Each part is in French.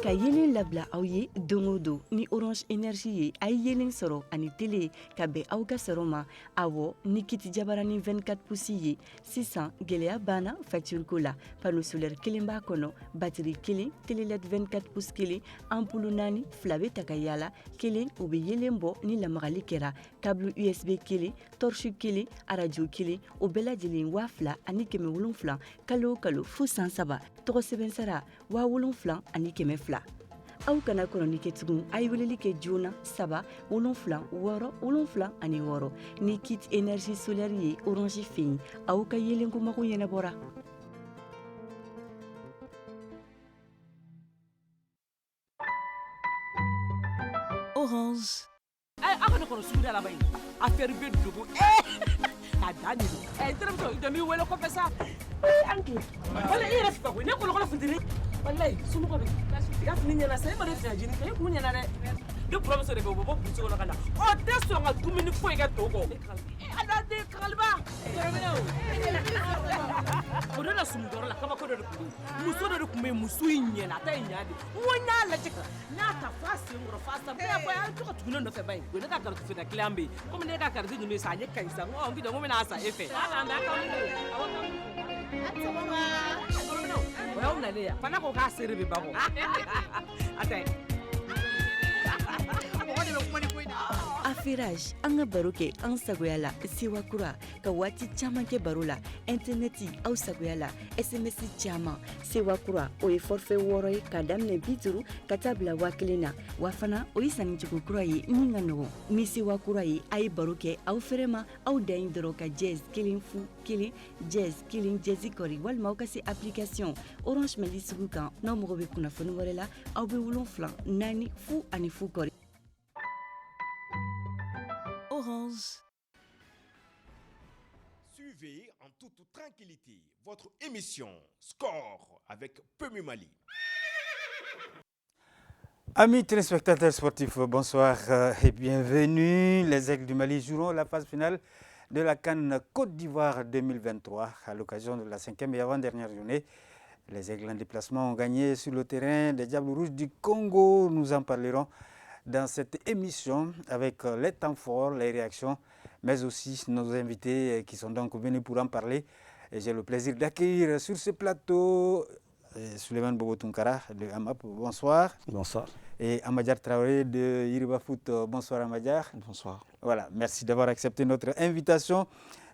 ka yelen labla aw ye don o don ni Orange Énergie ye a ye yelen sɔrɔ ani télé ka bɛn aw ka sɔrɔ ma awɔ ni kiti jabarani 24 pouces ye sisan gwɛlɛya banna facture ko la panneau solaire kelen b'a kɔnɔ batterie kelen télé LED 24 pouces kelen ampoule 4 fila bɛ ta ka yaala kelen o bɛ yelen bɔ ni lamagali kɛra câble USB kelen torche kelen radio kelen o bɛɛ lajɛlen 2000 ani 700 kalo o kalo fo san 3 tɔgɔ sɛbɛn sara 7000 ani 200 aw kana kɔnɔni kɛ tugun a ye weleli kɛ joona 3 7 6 7 ani 6 ni kit énergie solaire ye Orange fɛ yen aw ka yelenko mago ɲɛnabɔra. Orange. Aw kana kɔnɔ sugu da laban in affaire bɛ dogo a dan de don terimuso jɔ b'i wele kɔfɛ sa anki wala i yɛrɛ fɛ koyi ne kɔlɔkɔlɔ funteni walayi somɔgɔ bɛ i ka fini ɲɛna sa e ma ne fiɲɛ jini kɛ e kun ɲɛna dɛ ne buramuso de bɛ o bɛ bɔ burusi kɔnɔ ka na o tɛ sɔn ka dumuni foyi kɛ to kɔ ala den kagaliba o de la sumujɔrɔ la kabako dɔ de tun bɛ yen muso dɔ de tun bɛ yen muso in ɲɛna a ta ye ɲa de n ko n y'a lajɛ ka n y'a ta f'a senkɔrɔ f'a sa bɛɛ fɔ a ye to ka tugu ne nɔfɛ ba in o ye ne ka kariti feere kiliyan bɛ yen komi ne ka kariti ninnu ye sa a ɲɛ ka ɲi sa n ko n bɛna a sa e fɛ o y'aw nalen yan fana ko k'a seere bɛ ba kɔ a tɛ Affairage an ka baro kɛ an sagoya la sewa kura ka waati caman kɛ baro la interneti aw sagoya la SMS caman sewa kura o ye forfait 6 ye ka daminɛ 50 ka taa bila 1000 na wa fana o ye sannicogo kura ye min ka nɔgɔn ni sewa kura ye a ye baro kɛ aw fɛrɛ ma aw dan ye dɔrɔn ka jazz 1 fu 1 jazz 1 jazzy kɔri walima aw ka se application Orange Mali sugu kan n'aw mago bɛ kunnafoni wɛrɛ la aw bɛ 7 4 fu ani fu kɔri. Orange. Suivez en toute tranquillité votre émission Score avec Pemu Mali. Amis téléspectateurs sportifs, bonsoir et bienvenue. Les Aigles du Mali joueront la phase finale de la CAN Côte d'Ivoire 2023 à l'occasion de la 5e et avant-dernière journée. Les Aigles en déplacement ont gagné sur le terrain des Diables Rouges du Congo. Nous en parlerons dans cette émission avec les temps forts, les réactions, mais aussi nos invités qui sont donc venus pour en parler. Et j'ai le plaisir d'accueillir sur ce plateau Souleymane Bobo Tunkara de AMAP. Bonsoir. Bonsoir. Et Amadjar Traoré de Yiriba Foot. Bonsoir Amadjar. Bonsoir. Voilà, merci d'avoir accepté notre invitation.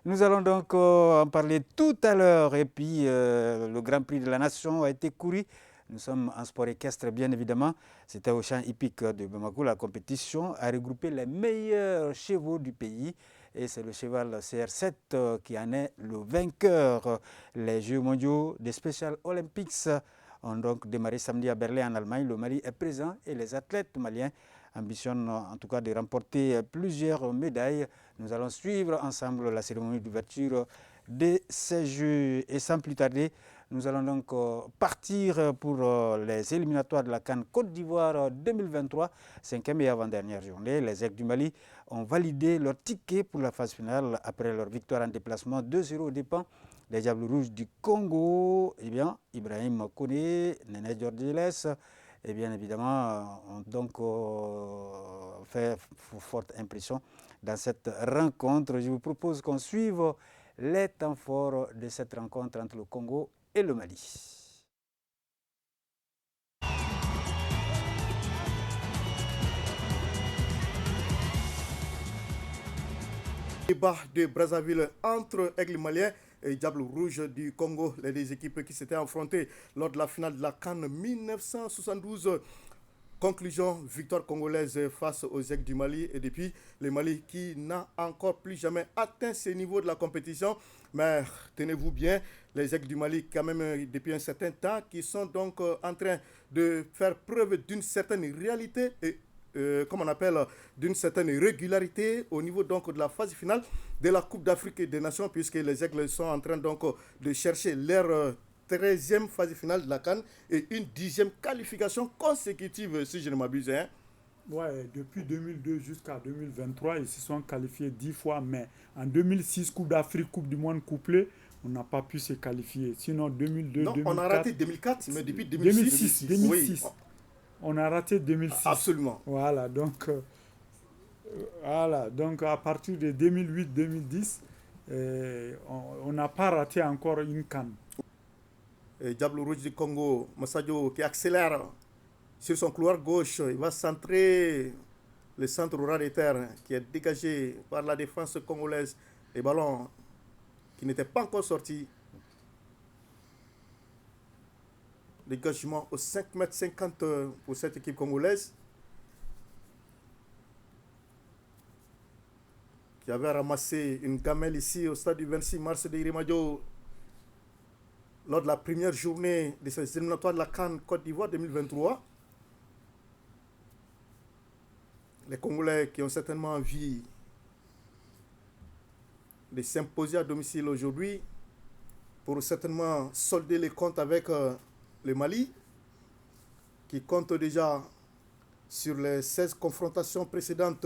Nous allons donc en parler tout à l'heure. Et puis le Grand Prix de la Nation a été couru. Nous sommes en sport équestre, bien évidemment. C'était au champ hippique de Bamako. La compétition a regroupé les meilleurs chevaux du pays. Et c'est le cheval CR7 qui en est le vainqueur. Les Jeux mondiaux des Special Olympics ont donc démarré samedi à Berlin, en Allemagne. Le Mali est présent et les athlètes maliens ambitionnent en tout cas de remporter plusieurs médailles. Nous allons suivre ensemble la cérémonie d'ouverture de ces Jeux. Et sans plus tarder, nous allons donc partir pour les éliminatoires de la CAN Côte d'Ivoire 2023, 5e et avant-dernière journée. Les Aigles du Mali ont validé leur ticket pour la phase finale après leur victoire en déplacement 2-0 aux dépens des Diables Rouges du Congo. Eh bien, Ibrahim Koné, Néné Georgiles, et bien évidemment, ont donc fait forte impression dans cette rencontre. Je vous propose qu'on suive les temps forts de cette rencontre entre le Congo et le Mali. Débat de Brazzaville entre Aigles maliens et Diables Rouges du Congo, les deux équipes qui s'étaient affrontées lors de la finale de la CAN 1972. Conclusion, victoire congolaise face aux Aigles du Mali et depuis le Mali qui n'a encore plus jamais atteint ce niveau de la compétition. Mais tenez-vous bien, les Aigles du Mali quand même depuis un certain temps qui sont donc en train de faire preuve d'une certaine réalité et comme on appelle, d'une certaine régularité au niveau donc de la phase finale de la Coupe d'Afrique des Nations puisque les Aigles sont en train donc de chercher leur 13e phase finale de la CAN et une 10e qualification consécutive, si je ne m'abuse. Hein. Ouais, depuis 2002 jusqu'à 2023, ils se sont qualifiés 10 fois, mais en 2006, Coupe d'Afrique, Coupe du Monde couplée, on n'a pas pu se qualifier. Sinon, 2002, non, 2004... on a raté 2004, mais depuis 2006. 2006. Oui. On a raté 2006. Absolument. Voilà, donc à partir de 2008-2010, on n'a pas raté encore une CAN. Diable Rouge du Congo, Massadio qui accélère sur son couloir gauche. Il va centrer le centre rural des terres qui est dégagé par la défense congolaise. Les ballons qui n'étaient pas encore sortis. Dégagement au 5,50 m pour cette équipe congolaise qui avait ramassé une gamelle ici au stade du 26 mars de Irimadio lors de la première journée de ces éliminatoires de la CAN Côte d'Ivoire 2023. Les Congolais qui ont certainement envie de s'imposer à domicile aujourd'hui pour certainement solder les comptes avec le Mali, qui compte déjà sur les 16 confrontations précédentes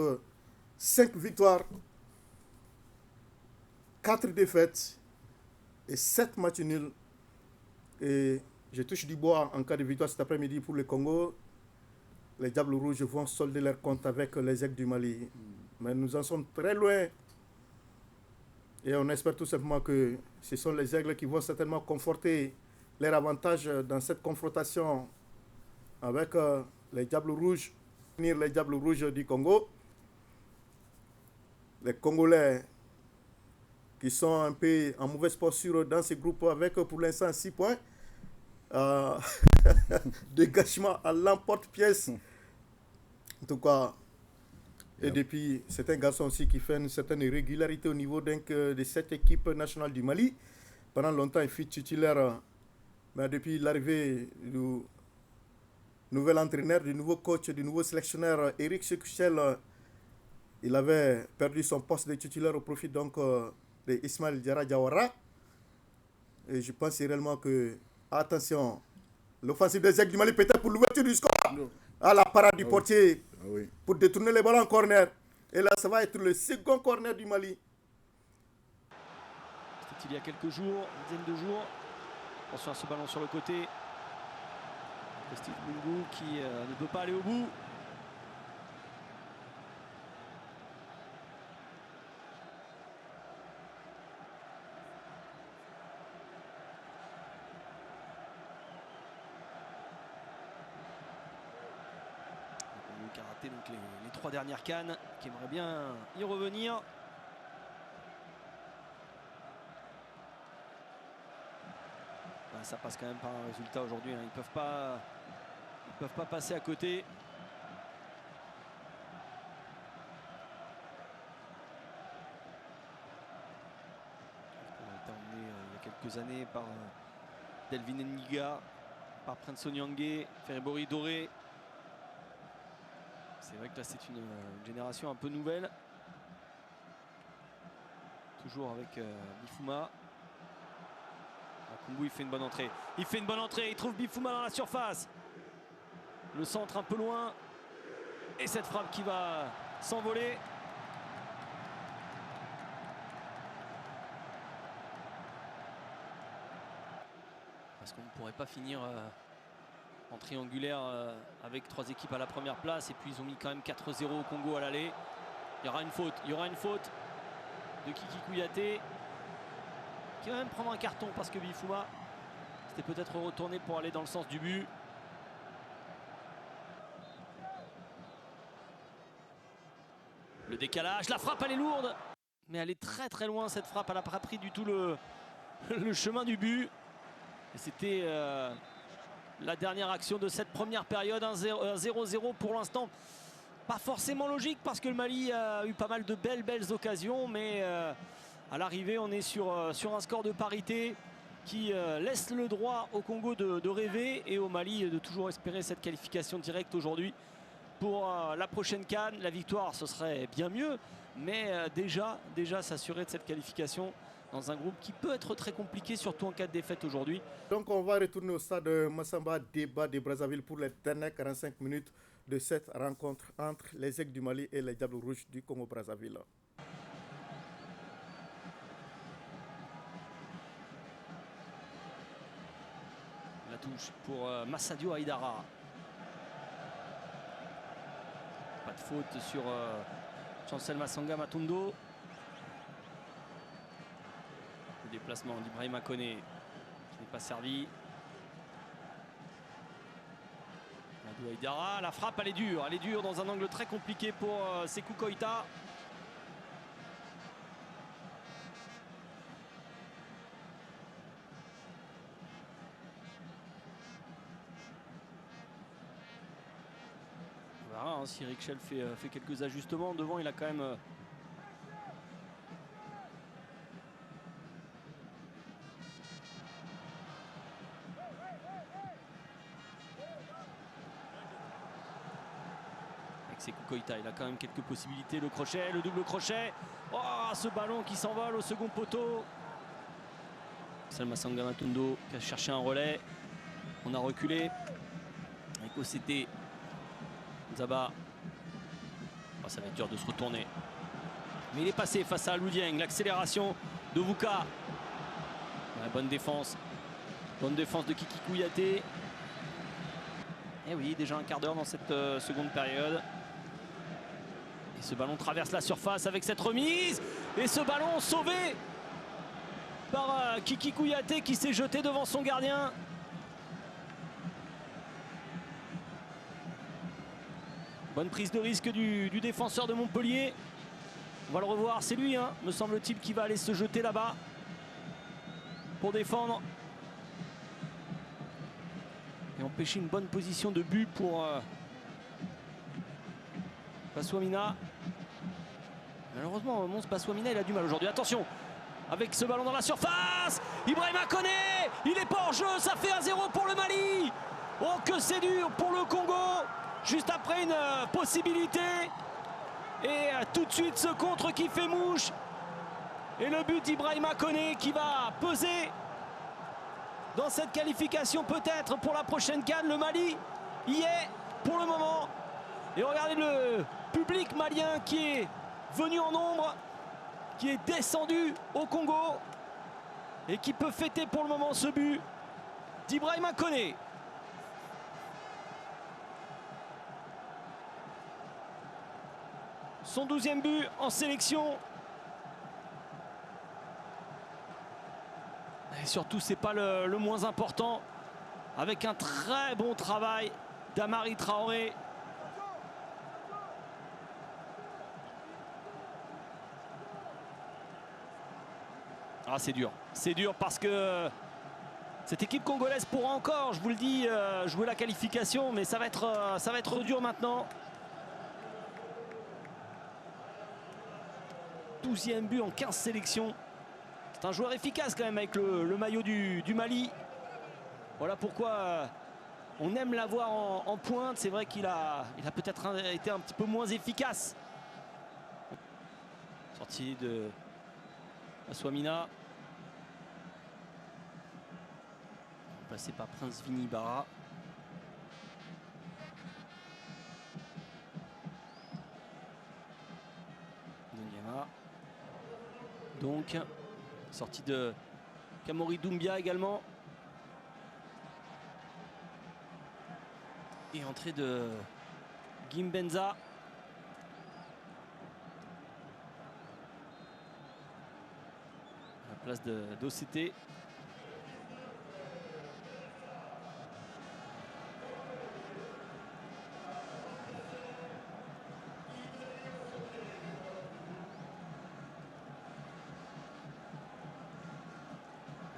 5 victoires, 4 défaites et 7 matchs nuls. Et je touche du bois en cas de victoire cet après-midi pour le Congo. Les Diables Rouges vont solder leur compte avec les Aigles du Mali. Mais nous en sommes très loin. Et on espère tout simplement que ce sont les Aigles qui vont certainement conforter leur avantage dans cette confrontation avec les Diables Rouges. Les Diables Rouges du Congo. Les Congolais qui sont un peu en mauvaise posture dans ce groupe avec pour l'instant 6 points. Dégagement à l'emporte-pièce. En tout cas, et depuis, c'est un garçon aussi qui fait une certaine régularité au niveau de cette équipe nationale du Mali. Pendant longtemps, il fut titulaire, mais depuis l'arrivée du nouvel entraîneur, du nouveau coach, du nouveau sélectionneur, Eric Sekuchel, il avait perdu son poste de titulaire au profit donc de Ismaël Diarra Diawara. Et je pense réellement que, attention, l'offensive des Aigles du Mali peut-être pour l'ouverture du score. À la parade du portier pour détourner les ballons en corner. Et là, ça va être le second corner du Mali. C'était il y a quelques jours, une dizaine de jours. Attention à ce ballon sur le côté. Steve Mungu qui ne peut pas aller au bout. Qui a raté donc les 3 dernières cannes, qui aimerait bien y revenir. Ben, ça passe quand même par un résultat aujourd'hui, hein. Ils peuvent pas passer à côté. On a été emmené il y a quelques années par Delvin Ndiga, par Prince Onyangé, Feribori Doré. C'est vrai que là c'est une génération un peu nouvelle. Toujours avec Bifouma. Kumbu il fait une bonne entrée. Il trouve Bifouma dans la surface. Le centre un peu loin. Et cette frappe qui va s'envoler. Parce qu'on ne pourrait pas finir en triangulaire avec 3 équipes à la première place. Et puis ils ont mis quand même 4-0 au Congo à l'aller. Il y aura une faute de Kiki Kouyaté, qui va même prendre un carton parce que Bifouma s'était peut-être retourné pour aller dans le sens du but. Le décalage, la frappe elle est lourde, mais elle est très très loin cette frappe. Elle n'a pas pris du tout le chemin du but. Et c'était la dernière action de cette première période, 0-0 pour l'instant. Pas forcément logique parce que le Mali a eu pas mal de belles occasions, mais à l'arrivée on est sur un score de parité qui laisse le droit au Congo de rêver et au Mali de toujours espérer cette qualification directe aujourd'hui pour la prochaine CAN. La victoire ce serait bien mieux, mais déjà s'assurer de cette qualification dans un groupe qui peut être très compliqué, surtout en cas de défaite aujourd'hui. Donc on va retourner au stade Massamba Débat de Brazzaville pour les dernières 45 minutes de cette rencontre entre les Aigles du Mali et les Diables Rouges du Congo-Brazzaville. La touche pour Massadio Aïdara. Pas de faute sur Chancel Massanga Matondo. Le déplacement d'Ibrahima Koné qui n'est pas servi. Amadou Aïdara, la frappe elle est dure dans un angle très compliqué pour Sékou Koïta. On verra hein, si Richel fait quelques ajustements. Devant il a quand même Sékou Koïta, il a quand même quelques possibilités. Le crochet, le double crochet. Oh, ce ballon qui s'envole au second poteau. Salma Sanga Matondo qui a cherché un relais. On a reculé. Avec OCT. Zaba. Oh, ça va être dur de se retourner. Mais il est passé face à Alou Dieng. L'accélération de Vuka. Ouais, bonne défense. Bonne défense de Kiki Kouyaté. Et oui, déjà un quart d'heure dans cette seconde période. Et ce ballon traverse la surface avec cette remise. Et ce ballon sauvé par Kiki Kouyaté qui s'est jeté devant son gardien. Bonne prise de risque du défenseur de Montpellier. On va le revoir, c'est lui, hein, me semble-t-il, qui va aller se jeter là-bas pour défendre. Et empêcher une bonne position de but pour Baswamina. Malheureusement, Mons Baswamina, il a du mal aujourd'hui. Attention, avec ce ballon dans la surface, Ibrahima Koné, il est pas hors jeu, ça fait 1-0 pour le Mali. Oh, que c'est dur pour le Congo, juste après une possibilité. Et tout de suite, ce contre qui fait mouche. Et le but d'Ibrahima Koné qui va peser dans cette qualification peut-être pour la prochaine CAN. Le Mali y est pour le moment. Et regardez le public malien qui est venu en nombre, qui est descendu au Congo et qui peut fêter pour le moment ce but d'Ibrahima Koné. Son 12e but en sélection. Et surtout, c'est pas le moins important. Avec un très bon travail d'Amari Traoré. Ah, c'est dur parce que cette équipe congolaise pourra encore, je vous le dis, jouer la qualification, mais ça va être dur maintenant. 12e but en 15 sélections. C'est un joueur efficace quand même avec le maillot du Mali. Voilà pourquoi on aime l'avoir en pointe. C'est vrai qu'il a peut-être été un petit peu moins efficace. Sortie de Baswamina. Remplacé par Prince Vini Barra. Donyama. Donc, sortie de Kamori Doumbia également. Et entrée de Gimbenza. À la place d'OCT.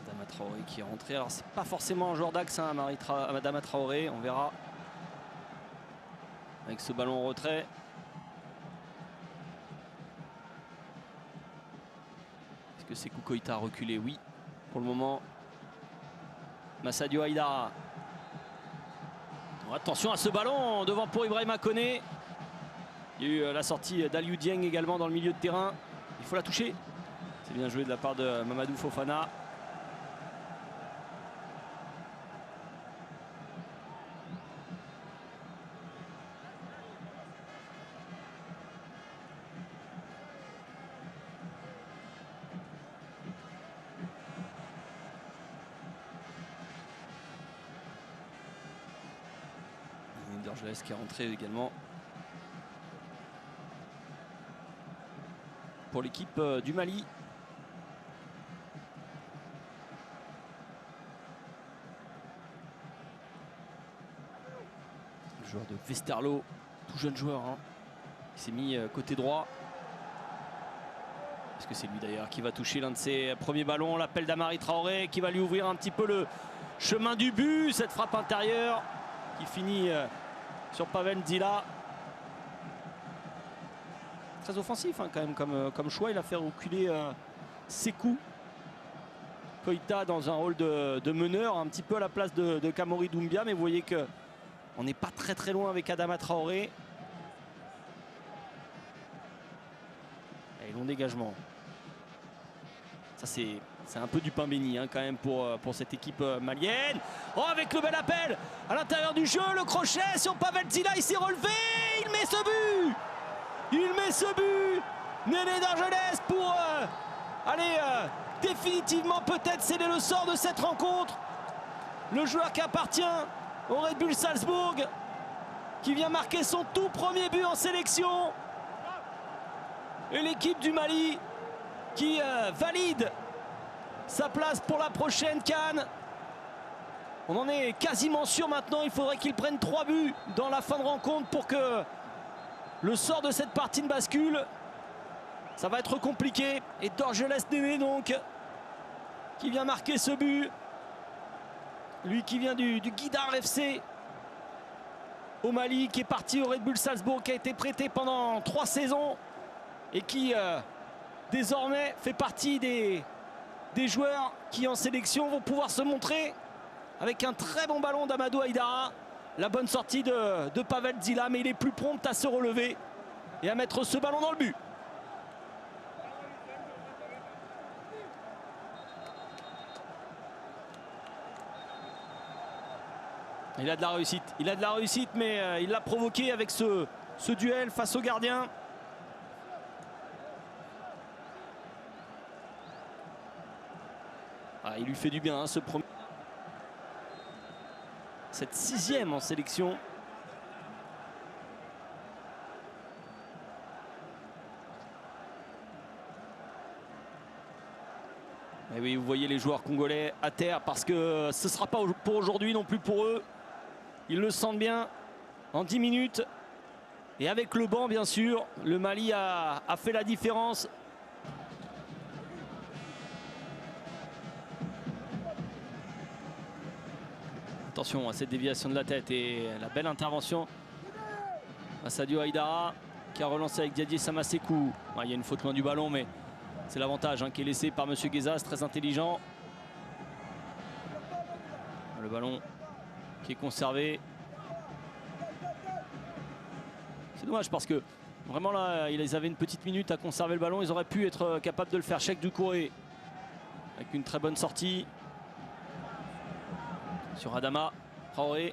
Adama Traoré qui est rentré. Alors c'est pas forcément un joueur d'axe, hein, Adama Traoré, on verra. Avec ce ballon en retrait. Est-ce que Sékou Koïta a reculé? Oui, pour le moment. Massadio Aïdara. Oh, attention à ce ballon devant pour Ibrahima Koné. Il y a eu la sortie d'Aliou Dieng également dans le milieu de terrain. Il faut la toucher. C'est bien joué de la part de Mamadou Fofana. Dergelès qui est rentré également. pour l'équipe du Mali. Le joueur de Westerlo, tout jeune joueur, hein, qui s'est mis côté droit. Est-ce que c'est lui d'ailleurs qui va toucher l'un de ses premiers ballons? L'appel d'Amari Traoré qui va lui ouvrir un petit peu le chemin du but. Cette frappe intérieure qui finit sur Pavel Dzila. Très offensif hein, quand même comme choix. Il a fait reculer Sékou Koïta dans un rôle de meneur, un petit peu à la place de Kamori Doumbia. Mais vous voyez qu'on n'est pas très loin avec Adama Traoré. Et long dégagement. Ça c'est un peu du pain béni hein, quand même pour cette équipe malienne. Oh, avec le bel appel à l'intérieur du jeu, le crochet sur Pavel Dzila, il s'est relevé, il met ce but. Il met ce but, Néné d'Argelès, pour aller définitivement peut-être sceller le sort de cette rencontre. Le joueur qui appartient au Red Bull Salzbourg, qui vient marquer son tout premier but en sélection. Et l'équipe du Mali qui valide sa place pour la prochaine CAN. On en est quasiment sûr maintenant. Il faudrait qu'il prenne 3 buts dans la fin de rencontre pour que le sort de cette partie ne bascule. Ça va être compliqué. Et Dorgelès Néné donc qui vient marquer ce but. Lui qui vient du Guidar FC au Mali, qui est parti au Red Bull Salzbourg, qui a été prêté pendant 3 saisons et qui désormais fait partie des joueurs qui en sélection vont pouvoir se montrer avec un très bon ballon d'Amadou Haïdara. La bonne sortie de Pavel Dzila, mais il est plus prompt à se relever et à mettre ce ballon dans le but. Il a de la réussite, mais il l'a provoqué avec ce duel face au gardien. Ah, il lui fait du bien hein, ce premier. Cette 6e en sélection. Et oui, vous voyez les joueurs congolais à terre parce que ce ne sera pas pour aujourd'hui non plus pour eux. Ils le sentent bien en 10 minutes. Et avec le banc, bien sûr, le Mali a fait la différence. Attention à cette déviation de la tête et la belle intervention. Sadio Haïdara qui a relancé avec Diadier Samasekou. Il y a une faute loin du ballon, mais c'est l'avantage hein, qui est laissé par M. Guezas, très intelligent. Le ballon qui est conservé. C'est dommage parce que vraiment là, ils avaient une petite minute à conserver le ballon. Ils auraient pu être capables de le faire. Cheikh Doucouré avec une très bonne sortie sur Adama Traoré.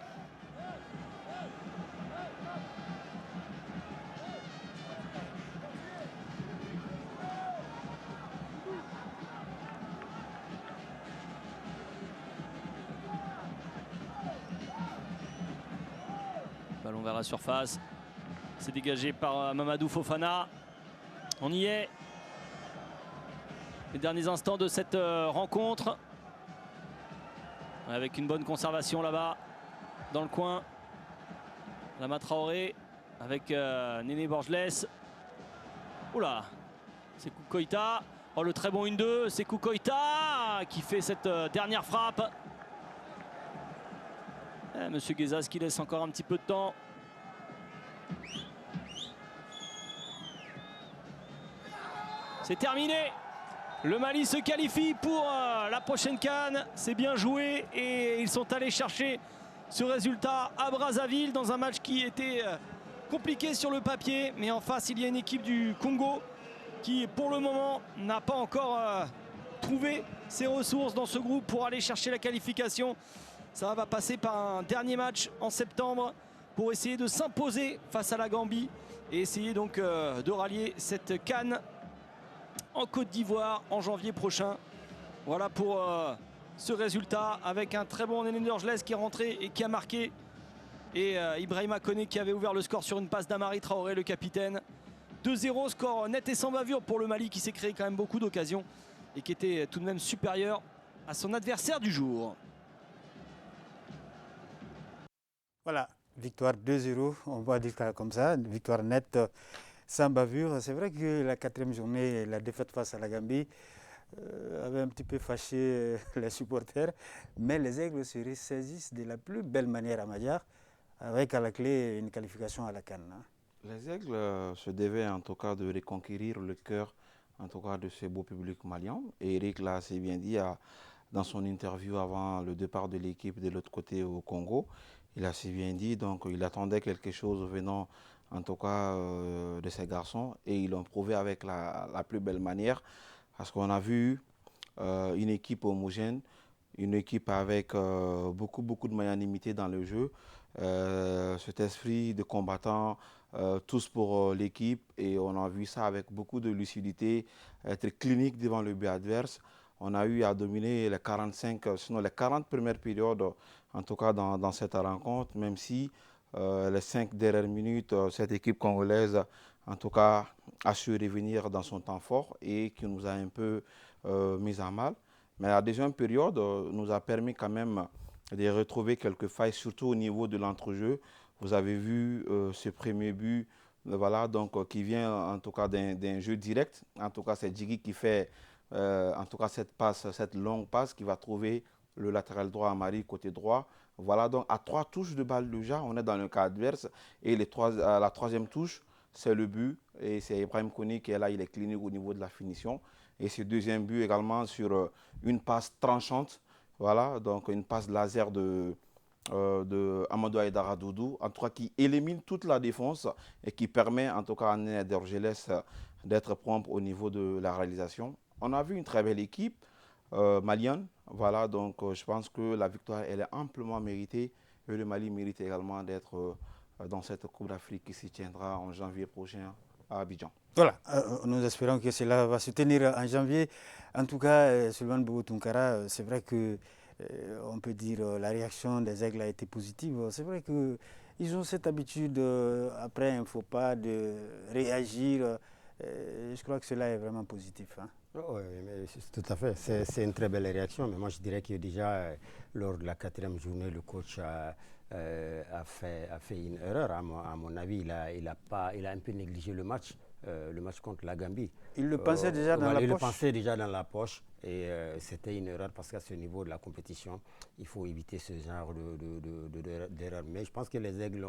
Ballon vers la surface. C'est dégagé par Mamadou Fofana. On y est. Les derniers instants de cette rencontre. Avec une bonne conservation là-bas, dans le coin. Adama Traoré avec Néné Borgelès. Oula, Sékou Koïta. Oh, le très bon 1-2. Sékou Koïta qui fait cette dernière frappe. Monsieur Guezas qui laisse encore un petit peu de temps. C'est terminé. Le Mali se qualifie pour la prochaine CAN. C'est bien joué et ils sont allés chercher ce résultat à Brazzaville dans un match qui était compliqué sur le papier. Mais en face, il y a une équipe du Congo qui, pour le moment, n'a pas encore trouvé ses ressources dans ce groupe pour aller chercher la qualification. Ça va passer par un dernier match en septembre pour essayer de s'imposer face à la Gambie et essayer donc de rallier cette CAN en Côte d'Ivoire en janvier prochain. Voilà pour ce résultat avec un très bon Néné Dorgelès qui est rentré et qui a marqué. Et Ibrahima Koné qui avait ouvert le score sur une passe d'Amari Traoré, le capitaine. 2-0, score net et sans bavure pour le Mali qui s'est créé quand même beaucoup d'occasions et qui était tout de même supérieur à son adversaire du jour. Voilà, victoire 2-0, on va dire comme ça, une victoire nette sans bavure. C'est vrai que la 4e journée, la défaite face à la Gambie avait un petit peu fâché les supporters, mais les Aigles se ressaisissent de la plus belle manière à Madjar, avec à la clé une qualification à la CAN. Les Aigles se devaient en tout cas de reconquérir le cœur en tout cas de ce beau public malien. Et Eric l'a assez bien dit dans son interview avant le départ de l'équipe de l'autre côté au Congo. Il a assez bien dit, donc il attendait quelque chose venant en tout cas de ces garçons et ils l'ont prouvé avec la plus belle manière parce qu'on a vu une équipe homogène, une équipe avec beaucoup de magnanimité dans le jeu, cet esprit de combattants, tous pour l'équipe et on a vu ça avec beaucoup de lucidité, être clinique devant le but adverse. On a eu à dominer les 45, sinon les 40 premières périodes, en tout cas dans cette rencontre, même si les 5 dernières minutes, cette équipe congolaise, en tout cas, a su revenir dans son temps fort et qui nous a un peu mis à mal. Mais la deuxième période nous a permis quand même de retrouver quelques failles, surtout au niveau de l'entrejeu. Vous avez vu ce premier but, voilà, donc, qui vient en tout cas d'un jeu direct. En tout cas, c'est Djigui qui fait en tout cas cette longue passe qui va trouver le latéral droit à Marie côté droit. Voilà, donc à 3 touches de balle déjà, on est dans le cas adverse. Et la 3e touche, c'est le but. Et c'est Ibrahim Kone qui est là, il est clinique au niveau de la finition. Et ce deuxième but également sur une passe tranchante. Voilà, donc une passe laser de Amadou Aïdara Doudou, en tout cas qui élimine toute la défense et qui permet en tout cas à Ned Orgeles d'être prompt au niveau de la réalisation. On a vu une très belle équipe malienne, voilà, donc je pense que la victoire elle est amplement méritée et le Mali mérite également d'être dans cette Coupe d'Afrique qui s'y tiendra en janvier prochain à Abidjan. Voilà, nous espérons que cela va se tenir en janvier. En tout cas, Sylvain Bobo Tunkara, c'est vrai que on peut dire la réaction des Aigles a été positive. C'est vrai qu'ils ont cette habitude, après un faux pas, de réagir. Je crois que cela est vraiment positif. Hein. Oui, tout à fait. C'est une très belle réaction. Mais moi, je dirais que déjà, lors de la 4e journée, le coach a fait une erreur. À mon avis, il a un peu négligé le match contre la Gambie. Il le pensait déjà dans la poche. Il le pensait déjà dans la poche. Et c'était une erreur parce qu'à ce niveau de la compétition, il faut éviter ce genre d'erreur. Mais je pense que les Aigles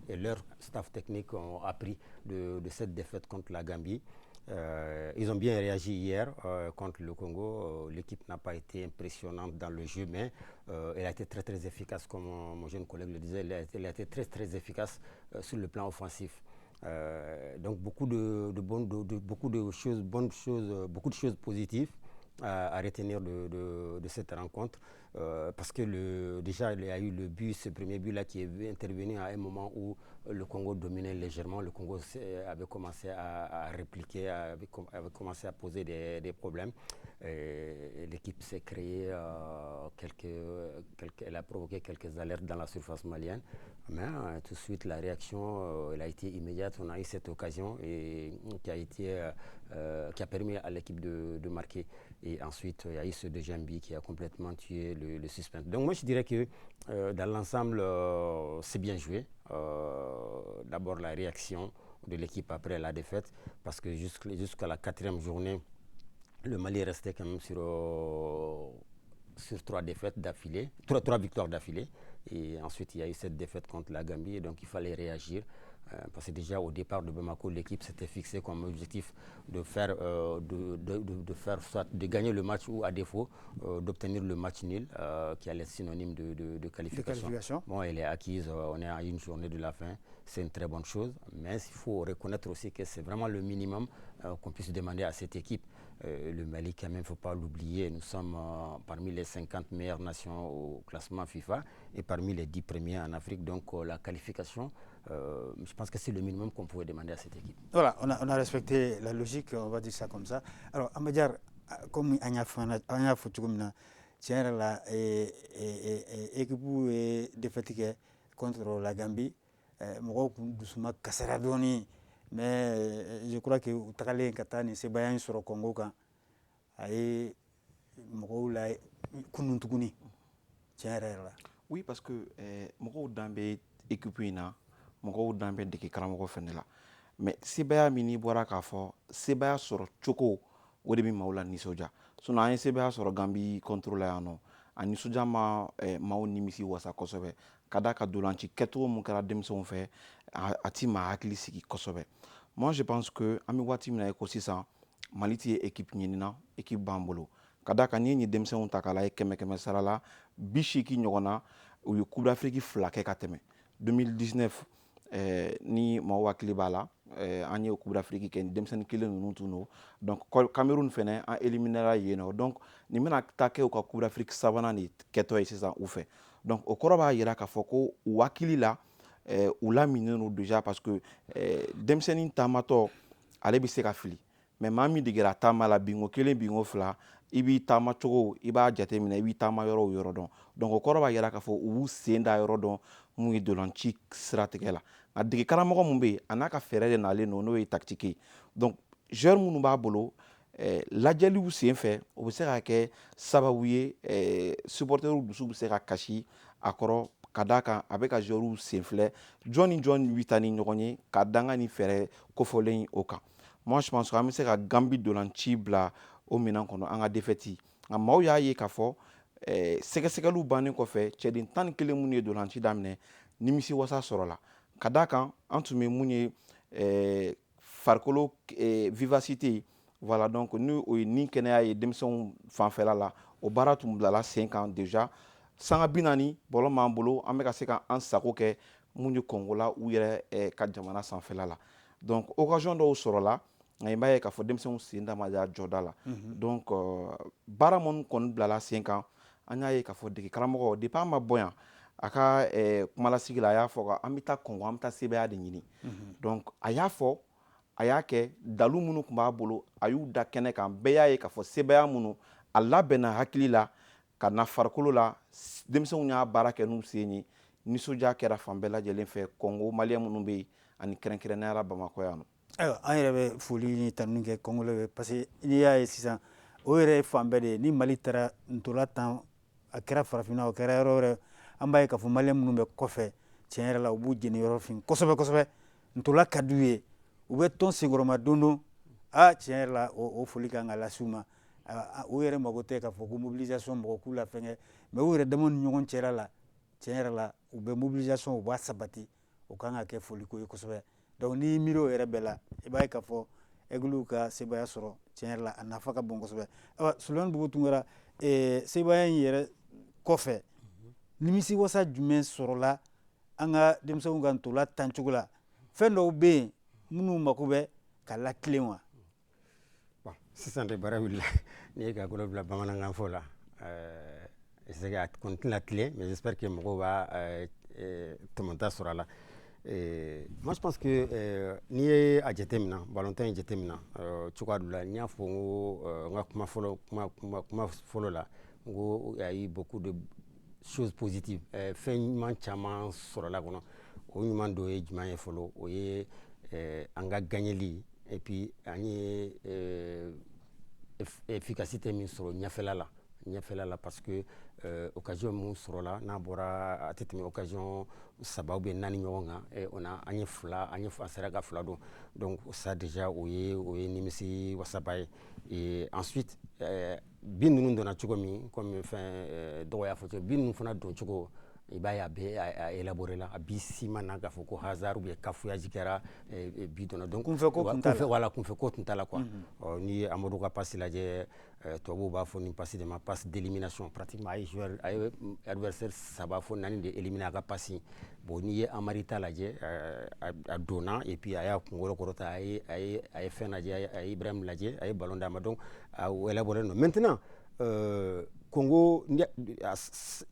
et leur staff technique ont appris de cette défaite contre la Gambie. Ils ont bien réagi hier contre le Congo. L'équipe n'a pas été impressionnante dans le jeu, mais elle a été très efficace, comme mon jeune collègue le disait. Elle a été très efficace sur le plan offensif. Donc beaucoup de choses positives à retenir de cette rencontre parce que déjà il y a eu ce premier but là qui est intervenu à un moment où le Congo dominait légèrement. Le Congo avait commencé à répliquer, avait commencé à poser des problèmes. L'équipe s'est créée, elle a provoqué quelques alertes dans la surface malienne, mais tout de suite la réaction elle a été immédiate. On a eu cette occasion et qui a permis à l'équipe de marquer. Et ensuite, il y a eu ce deuxième but qui a complètement tué le suspense. Donc moi, je dirais que dans l'ensemble, c'est bien joué. D'abord, la réaction de l'équipe après la défaite, parce que jusqu'à la 4e journée, le Mali restait quand même sur 3 défaites d'affilée, 3 victoires d'affilée. Et ensuite, il y a eu cette défaite contre la Gambie, donc il fallait réagir. Parce que déjà au départ de Bamako, l'équipe s'était fixée comme objectif de gagner le match ou à défaut d'obtenir le match nul qui allait être synonyme de qualification. Bon, elle est acquise, on est à une journée de la fin, c'est une très bonne chose, mais il faut reconnaître aussi que c'est vraiment le minimum qu'on puisse demander à cette équipe. Le Mali, quand même, il ne faut pas l'oublier, nous sommes parmi les 50 meilleures nations au classement FIFA et parmi les 10 premiers en Afrique, donc la qualification, je pense que c'est le minimum qu'on pouvait demander à cette équipe. Voilà, on a respecté la logique, on va dire ça comme ça. Alors, Amadjar, comme Anya Foutoumna, tiens la équipe est défaite contre la Gambie, Mourouk Dousouma Kassaradoni, mais je crois que u tagalen ka taa nin sebaaya in sɔrɔ Congo kan a ye mɔgɔw la kunun tuguni tiɲɛ yɛrɛ yɛrɛ la. Oui, parce que mɔgɔw dan bɛ équipe in na mɔgɔw dan bɛ dege karamɔgɔ fɛnɛ la mais sebaaya min n'i bɔra k'a fɔ sebaaya sɔrɔ cogo o de bɛ maaw la nisɔndiya sinon an ye sebaaya sɔrɔ Gambie contre la yan nɔ a nisɔndiya ma maaw nimisi wasa kosɛbɛ ka d'a ka dolanci kɛcogo mun kɛra denmisɛnw fɛ a ti maa hakili sigi kosɛbɛ. Moi je pense que an bɛ waati min na i ko sisan Mali tɛ équipe ɲinina équipe b'an bolo ka d'a kan n'i ye nin denmisɛnw ta k'a lajɛ 100 sara la 80 ɲɔgɔn na u ye Coupe d'Afrique 2 kɛ ka tɛmɛ 2019 ni maaw hakili b'a la an ye Coupe d'Afrique kɛ denmisɛnnin kelen ninnu tun don donc Cameroun fɛnɛ an éliminera yen nɔ donc nin bɛna taa kɛ u ka Coupe d'Afrique 3nan de kɛtɔ ye sisan u fɛ donc o kɔrɔ b'a jira k'a fɔ ko u hakili la u laminen don déjà parce que denmisɛnnin taamatɔ ale bɛ se ka fili mais maa min degera taama la binko 1 binko 2 i b'i taama cogo i b'a jateminɛ i b'i taama yɔrɔ o yɔrɔ dɔn donc o kɔrɔ b'a jira k'a fɔ u b'u sen da yɔrɔ dɔn mun ye dolanci siratigɛ la nka dege karamɔgɔ mun bɛ yen a n'a ka fɛɛrɛ de nalen don n'o ye tactique ye donc joueur minnu b'a bolo lajɛliw sen fɛ o bɛ se ka kɛ sababu ye supporteriw dusu bɛ se ka kasi a kɔrɔ ka d'a kan a bɛ ka joueurs sen filɛ jɔn ni jɔn bɛ taa ni ɲɔgɔn ye ka danga ni fɛɛrɛ kofɔlen o kan. Moi je pense que an bɛ se ka Gambie dolanci bila o minɛn kɔnɔ an ka défaite nka maaw y'a ye k'a fɔ sɛgɛsɛgɛliw bannen kɔfɛ cɛden 11 minnu ye dolanci daminɛ nimisi wasa sɔrɔla ka d'a kan an tun bɛ mun ye farikolo vivacité voilà donc ni o ye ni kɛnɛya ye denmisɛnw fanfɛla la o baara tun bilala sen kan déjà sanga 40 bɔlɔ m'an bolo an bɛ ka se ka an sago kɛ mun ye Congo la u yɛrɛ ka jamana sanfɛla la donc occasion dɔw sɔrɔla nka i b'a ye k'a fɔ denmisɛnw sen da ma diya jɔda la donc baara minnu kɔni bilala sen kan an y'a ye k'a fɔ dege karamɔgɔ depuis an ma bɔ yan a ka kumalasigi la a y'a fɔ an bɛ taa Congo an bɛ taa sebaaya de ɲini donc a y'a fɔ a y'a kɛ dalu minnu tun b'a bolo a y'u da kɛnɛ kan bɛɛ y'a ye k'a fɔ sebaaya minnu a labɛnna hakili la ka na farikolo la denmisɛnw y'a baara kɛ n'u sen ye nisɔndiya kɛra fan bɛɛ lajɛlen fɛ Congo maliyɛn minnu bɛ yen ani kɛrɛnkɛrɛnnenya la Bamakɔ yan nɔ. Ayiwa an yɛrɛ bɛ foli ni tanuni kɛ Congolais parce que n'i y'a ye sisan o yɛrɛ ye fan bɛɛ de ye ni Mali taara ntolan a kɛra farafinna o kɛra yɔrɔ wɛrɛ an b'a ye k'a fɔ maliyɛn minnu bɛ kɔfɛ tiɲɛ yɛrɛ la u b'u jeni yɔrɔ fin kosɛbɛ kosɛbɛ ntolan ka d'u ye u bɛ tɔn senkɔrɔma don don tiɲɛ yɛrɛ la o foli kan ka lase u ma u yɛrɛ mago tɛ k'a fɔ ko mobilisation mɔgɔ k'u la fɛnkɛ mais u yɛrɛ dama ni ɲɔgɔn cɛla la tiɲɛ yɛrɛ la u bɛ mobilisation u b'a sabati o kan ka kɛ foliko ye kosɛbɛ donc n'i miiri o yɛrɛ bɛɛ la i b'a ye k'a fɔ Aigle ka sebaaya sɔrɔ tiɲɛ yɛrɛ la a nafa ka bon kosɛbɛ. Sulemani Bobo Tunkara sebaaya in yɛrɛ kɔfɛ nimisi wasa jumɛn sɔrɔla an ka denmisɛnw ka ntolan tan cogo la fɛn dɔw bɛ yen minnu mako bɛ ka latilen wa. Bon sisan de baara wulila n'i ye ka golo bila bamanankan fɔ la c'est que a kɔni tɛna tilen mais j'espère que mɔgɔw b'a tɔmɔta sɔrɔ a la. Moi je pense que n'i ye a jateminɛ balontan in jateminɛ cogoya dɔ la n y'a fɔ n ko n ka kuma fɔlɔ la n ko il y a eu beaucoup de choses positives fɛn ɲuman caman sɔrɔla kɔnɔ o ɲuman dɔ ye jumɛn ye fɔlɔ o ye an ka gagneli et puis an ye efficacité min sɔrɔ ɲɛfɛla la parce que occasion mun sɔrɔla n'a bɔra a tɛ tɛmɛ occasion 3 ou 4 ɲɔgɔn kan an sera ka 2 don donc ça déjà o ye nimisi wasaba ye et ensuite bin ninnu donna cogo min comme fɛn dɔgɔ y'a fɔ cogo bin ninnu fana don cogo i b'a ye a bɛ a élaboré la a bi siman na k'a fɔ ko hasard ou bien cafouillage kɛra bi donna donc kunfɛ ko tun t'a la voilà kunfɛ ko tun t'a la quoi ni ye Amadou ka passe lajɛ tubabuw b'a fɔ nin passe de ma passe d'élimination pratiquement a ye adversaire 3 fo 4 de éliminer a ka passe bon n'i ye Amari ta lajɛ a donna et puis a y'a kunkolo kɔrɔta a ye fɛn lajɛ a ye Ibrahim lajɛ a ye ballon d'a ma donc a élaboré non maintenant Congo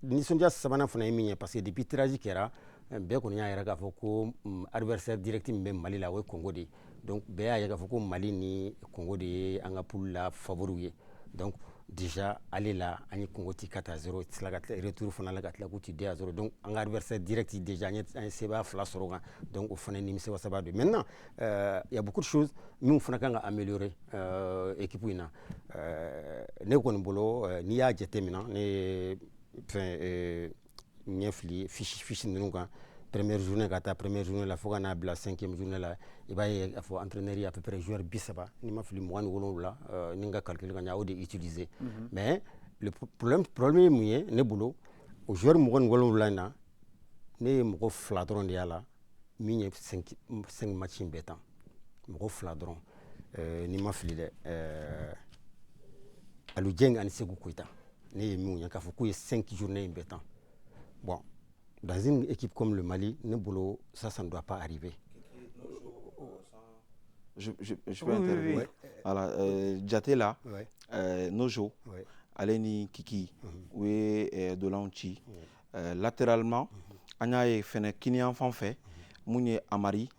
nisɔndiya sabanan fana ye min ye parce que depuis tirage kɛra bɛɛ kɔni y'a yɛrɛ k'a fɔ ko adversaire direct min bɛ Mali la o ye Congo de ye donc bɛɛ y'a ye k'a fɔ ko Mali ni Congo de ye an ka poule la favoriw ye Donc, déjà, aller là, on est Congo 4-0, retour final la 2-0. Donc, en adversaire direct, déjà, on est Seba Flasorogan. Donc, au final, on est Sabado. Maintenant, il y a beaucoup de choses, mais on faut améliorer l'équipe. Nous avons ni à jeter maintenant, ni fiche première journée, première journée, la fois qu'on a la cinquième journée, là, il faut entraîner à peu près joueur bisaba. Ni ma fili moi nous là, ni nga calculer qu'on a utiliser. Mais le problème est ne boulot, au joueur moi nous là na, ne mo fladron dia là, mini 5 matchs imbétants. Mo fladron, ni ma fili de, alu jeng an segu kuita. Ne mu nya ka fuku 5 journées imbétants. Bon. Dans une équipe comme le Mali, ça ne doit pas arriver. Je peux intervenir. Oui. Voilà, Djaté là, Nojo, Aleni Kiki, oui, Dolanchi. Latéralement, Anya fait Kini enfant fait, Mounié Amari,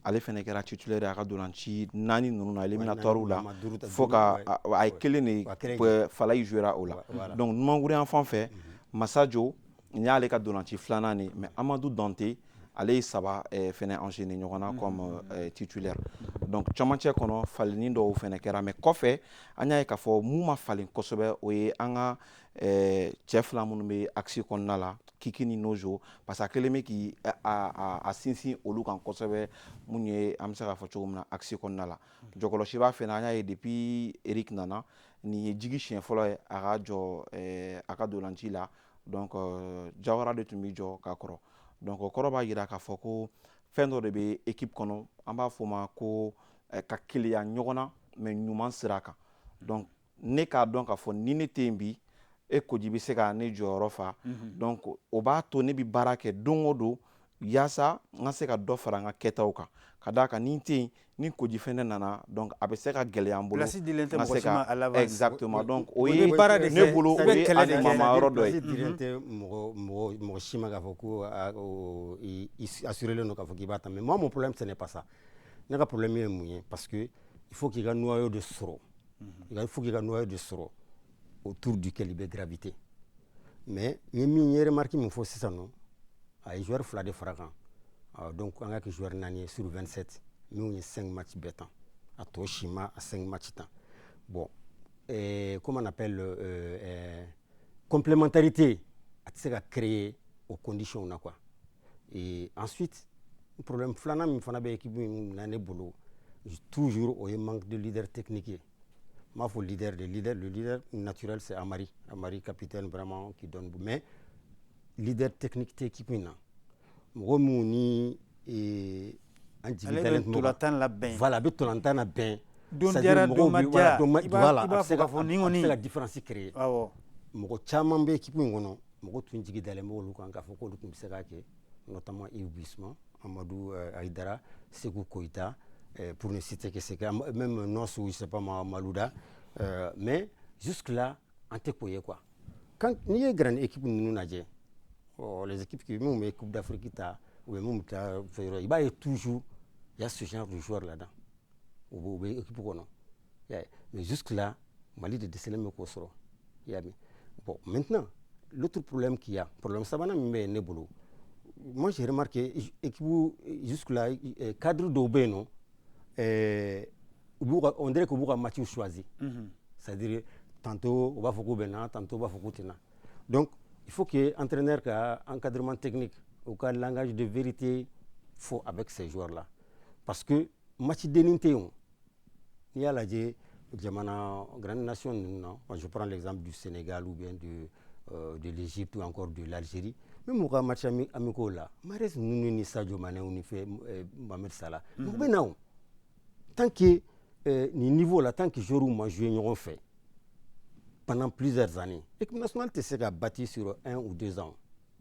ale fɛnɛ kɛra titulaire a ka dolanci 4 ninnu na éliminatoire la fo ka a ye 1 de Falaye jouera o la. Donc Numangouré en fan fɛ Massadio n y'ale ka dolanci 2nan ne mais Amadou Dante ale ye 3 fɛnɛ enchaîné ɲɔgɔn na comme titulaire. Donc camancɛ kɔnɔ faleni dɔw fɛnɛ kɛra mais kɔfɛ an y'a ye k'a fɔ mun ma falen kosɛbɛ o ye an ka cɛ 2 minnu bɛ axe kɔnɔna la Kiki ni Nojo parce que a kɛlen bɛ k'i a sinsin olu kan kosɛbɛ mun ye an bɛ se k'a fɔ cogo min na axe kɔnɔna la. Jɔkɔlɔsi b'a fɛnɛ an y'a ye depuis Eric nana nin ye jigi siɲɛ fɔlɔ ye a ka jɔ a ka dolanci la donc Jawara de tun bɛ jɔ k'a kɔrɔ. Donc o kɔrɔ b'a jira k'a fɔ ko fɛn dɔ de bɛ équipe kɔnɔ an b'a fɔ o ma ko ka keleya ɲɔgɔn na mais ɲuman sira kan. Donc ne k'a dɔn k'a fɔ ni ne tɛ yen bi e Koji bɛ se ka ne jɔyɔrɔ fa. Donc o b'a to ne bɛ baara kɛ don o don yaasa n ka se ka dɔ fara n ka kɛtaw kan ka d'a kan ni n tɛ yen ni Koji fɛnɛ nana donc a bɛ se ka gɛlɛya n bolo. Place dilen tɛ mɔgɔ si ma à l'avance. Exactement donc o ye ne bolo o ye a ɲumanma yɔrɔ dɔ ye. Place dilen tɛ mɔgɔ si ma k'a fɔ ko assurelen don k'a fɔ k'i b'a ta mais moi mon problème ce n'est pas ça. Ne ka problème ye mun ye parce que il faut qu'il y ait un noyau de sɔrɔ. Il faut qu'il y ait un noyau de sɔrɔ autour duquel il peut graviter. Mais il y a remarqué qu'il faut 6 ans. Il y a joueur fladé frappant. Donc on a que joueur nani sur 27. Nous avons 5 matchs bêtants. À Toshima, à 5 matchs temps. Bon, comment on appelle complémentarité à créer aux conditions on a quoi. Et ensuite, le problème flanant, il faut équipe toujours il manque de leader technique. Moi, il faut le leader naturel, c'est Amari. Amari, capitaine, vraiment, qui donne. Mais, leader technique, c'est qui est Romouni et Voilà, tout l'entend bien. Voilà, c'est la différence créée. Mogo chaman be équipe ngono mogo tunjigi dale mo lu kan ka foko lu kum sera ke notamment Ibisma Amadou Aïdara Segou Koïta pour ne citer que c'est même Nossou je sais pas Malouda mais jusque là en te quoi quand il y a une grande équipe nous naje les équipes qui même équipe d'Afrique ta ou même ta il y a toujours il y a ce genre de joueurs là-dedans ou équipe kono mais jusque là Mali de déceler me kosoro bon, maintenant, l'autre problème qu'il y a, problème ça va mais nebolo. Moi j'ai remarqué jusque-là, cadre d'Obeno, on dirait que vous avez Mathieu choisi. C'est-à-dire, tantôt on va faire Bena, tantôt on va faire Tina. Donc, il faut qu'il y ait un entraîneur qui a un encadrement technique, ou qui a un langage de vérité faux avec ces joueurs-là. Parce que, Mathieu Denintéon, il y a la Djamana, grande nation, non. Je prends l'exemple du Sénégal ou bien de l'Égypte ou encore de l'Algérie. Même au match amico là, Mares nous ni Sadio Mané ou ni fait Mohamed Salah. Donc maintenant, tant que niveau là, tant que joueur ou joué n'ont fait pendant plusieurs années, l'équipe nationale s'est bâtie sur 1 ou 2 ans.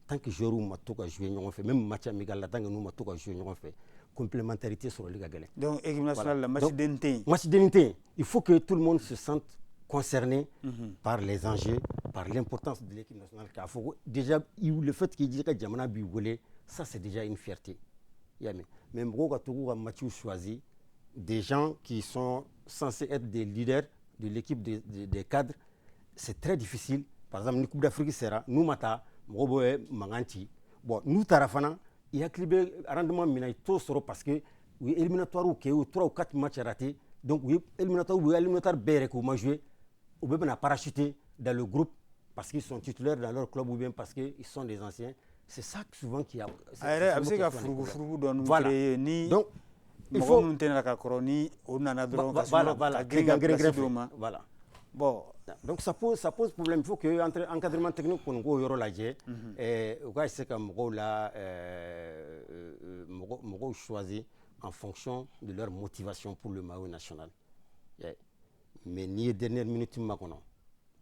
Tant que joueur ou tout joué n'ont fait, même match amical là, tant que nous tout joué n'ont fait. Complémentarité sur le Liga Galais. Donc, équipe nationale, match d'unité. Il faut que tout le monde se sente concerné par les enjeux, par l'importance de l'équipe nationale. Déjà, le fait qu'il dise que Djamana Biwole, ça c'est déjà une fierté. Même Roga Tourou a Mathieu choisi des gens qui sont censés être des leaders de l'équipe des cadres, c'est très difficile. Par exemple, la Coupe d'Afrique sera, nous, Mata, Mroboe, Manganti. Bon, nous, Tarafana, il y a un rendement minato parce que oui, éliminatoire ou 3 ou 4 matchs ratés. Donc, oui, éliminatoire Bérek ou joué, ou bien parachuté dans le groupe parce qu'ils sont titulaires dans leur club ou bien parce qu'ils sont des anciens. C'est ça souvent qui a. Voilà. Il faut. Voilà. Bon. Donc ça pose problème. Il faut que entre encadrement technique pour nous choisir en fonction de leur motivation pour le maillot national. Mais ni dernière minute maintenant.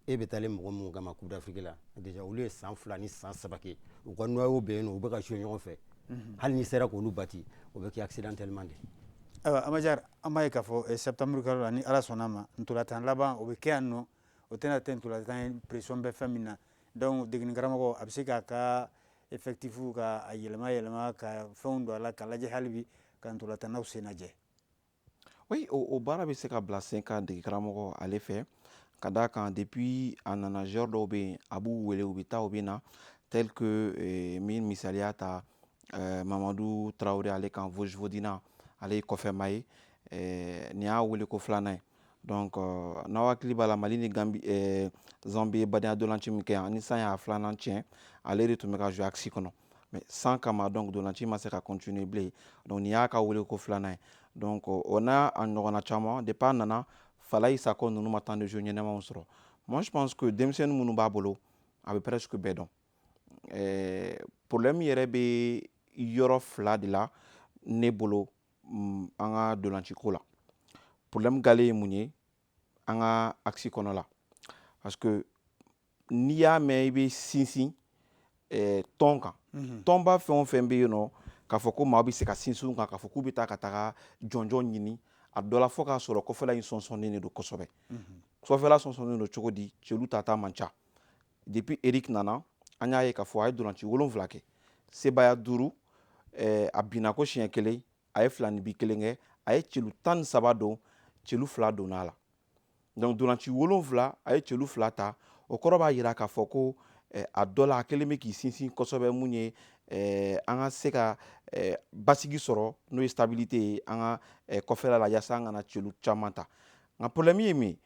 Et betale mo gama Coupe d'Afrique là. Déjà au lieu sans flani sans sabaki. Ou quand nous au ben ou baka jouer on fait. Hal ni sera ko nous bâti. Ou baki accidentellement. Amajar amaye kafo septembre kala ni ala sonama ntulatan laban o be kianno o tena ten tulatan pression be femina donc degni garamo absika ka effectifu ka ayelma ka fondo ala kala je halbi kan tulatan na senaje. Oui, au bar be se ka bla 5 ans de garamo ale fait kada kan depuis un nageur d'obé Abou Wele Obita Obina tel que min misaliata Mamadou Traoré ale kan Vojvodina ale kɔfɛ mai ni y'a wele ko filanan donc n'aw hakili b'a la Mali ni Zambie badenya dolanci min kɛ yan ni san y'a filanan tiɲɛ ale de tun bɛ ka jouer axe kɔnɔ mais sans kama donc dolanci ma se ka continuer bilen donc ni y'a ka wele ko filanan ye donc on a a ɲɔgɔnna caman depuis a nana Falaye Sakɔ ninnu ma temps de jeu ɲɛnɛmaw sɔrɔ moi je pense que denmisɛnnin minnu b'a bolo a bɛ presque bɛɛ dɔn problème yɛrɛ bɛ yɔrɔ fila de la ne bolo an ka dolanciko la problème gale ye mun ye an ka axe kɔnɔ la parce que n'i y'a mɛn i bɛ sinsin tɔn kan tɔnba fɛn o fɛn bɛ yen nɔ k'a fɔ ko maa bɛ se ka sinsin kan k'a fɔ k'u bɛ taa ka taga jɔnjɔn ɲini a dɔ la fo k'a sɔrɔ kɔfɛla in sɔnsɔnnen de don kosɛbɛ kɔfɛla sɔnsɔnnen don cogo di cɛlu ta man ca depuis Eric nana an y'a ye k'a fɔ a ye dolanci 7 kɛ sebaya 5 a binna ko siɲɛ 1 a ye filani bi 1 kɛ a ye cɛlu 13 don cɛlu 2 donna a la donc dolanci 7 a ye cɛlu 2 ta o kɔrɔ b'a jira k'a fɔ ko a dɔ la a kelen bɛ k'i sinsin kosɛbɛ mun ye an ka se ka basigi sɔrɔ n'o ye stabilité ye an ka kɔfɛla la yaasa an kana cɛlu caman ta nka problème ye min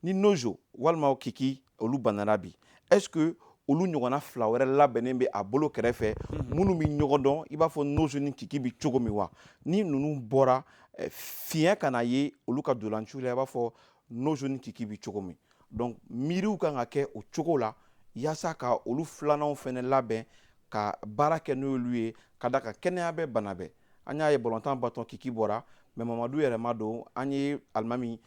ni Nojo walima Kiki olu banana bi est ce que olu ɲɔgɔnna 2 wɛrɛ labɛnnen bɛ a bolo kɛrɛfɛ minnu bɛ ɲɔgɔn dɔn i b'a fɔ Nojo ni Kiki bɛ cogo min wa ni ninnu bɔra fiɲɛ kana ye olu ka dolanciw la i b'a fɔ Nojo ni Kiki bɛ cogo min donc miiriw kan ka kɛ o cogo la yaasa ka olu filananw fɛnɛ labɛn ka baara kɛ n'olu ye ka da ka kɛnɛya bɛ bana bɛɛ an y'a ye balontan batɔn Kiki bɔra mais Mamadu yɛrɛ ma don an ye alimami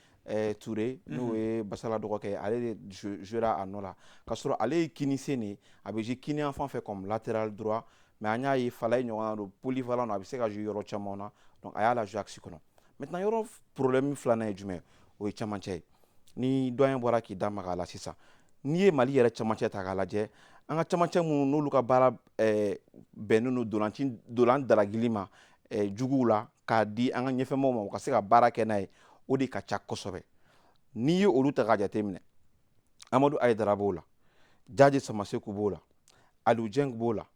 Touré n'o ye Basala dɔgɔkɛ ale de jouera a nɔ la k'a sɔrɔ ale ye kinisen de a bɛ jouer kinyan fan fɛ comme latéral droit mais an y'a ye Falaye ɲɔgɔnna don polyvalent a bɛ se ka jouer yɔrɔ caman na donc a y'a la jouer axe kɔnɔ maintenant yɔrɔ problème filanan ye jumɛn o ye camancɛ ye ni doyen bɔra k'i da maga a la sisan n'i ye Mali yɛrɛ camancɛ ta k'a lajɛ an ka camancɛ minnu n'olu ka baara bɛnnen don dolan dalagili ma juguw la k'a di an ka ɲɛfɛmɔgɔw ma u ka se ka baara kɛ n'a ye o de ka ca kosɛbɛ n'i ye olu ta k'a jateminɛ Amadou Aïdara b'o la Jaji Samaseku b'o la Aliou Dieng b'o la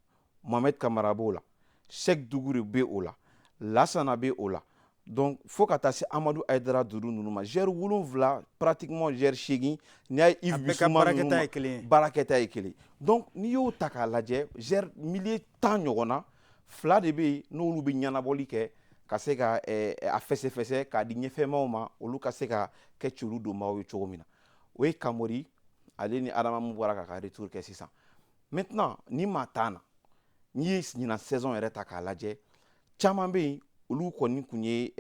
Mohamed Kamara b'o la Cheikh Dougouré bɛ o la Lassana bɛ o la donc fo ka taa se Amadou Aïdara duuru ninnu ma joueur 7 pratiquement joueur 8 n'i y'a ye Yves Bissouma ninnu ma baarakɛta ye kelen donc n'i y'o ta k'a lajɛ joueur milieu 10 ɲɔgɔnna 2 de bɛ yen n'olu bɛ ɲɛnabɔli kɛ ka se ka a fɛsɛfɛsɛ k'a di ɲɛfɛmaw ma olu ka se ka kɛ cɛlu donbaw ye cogo min na o ye Kamori ale ni Adama mun bɔra k'a ka retour kɛ sisan maintenant ni maa t'an na n'i ye ɲinan saison yɛrɛ ta k'a lajɛ caman bɛ yen olu kɔni kun ye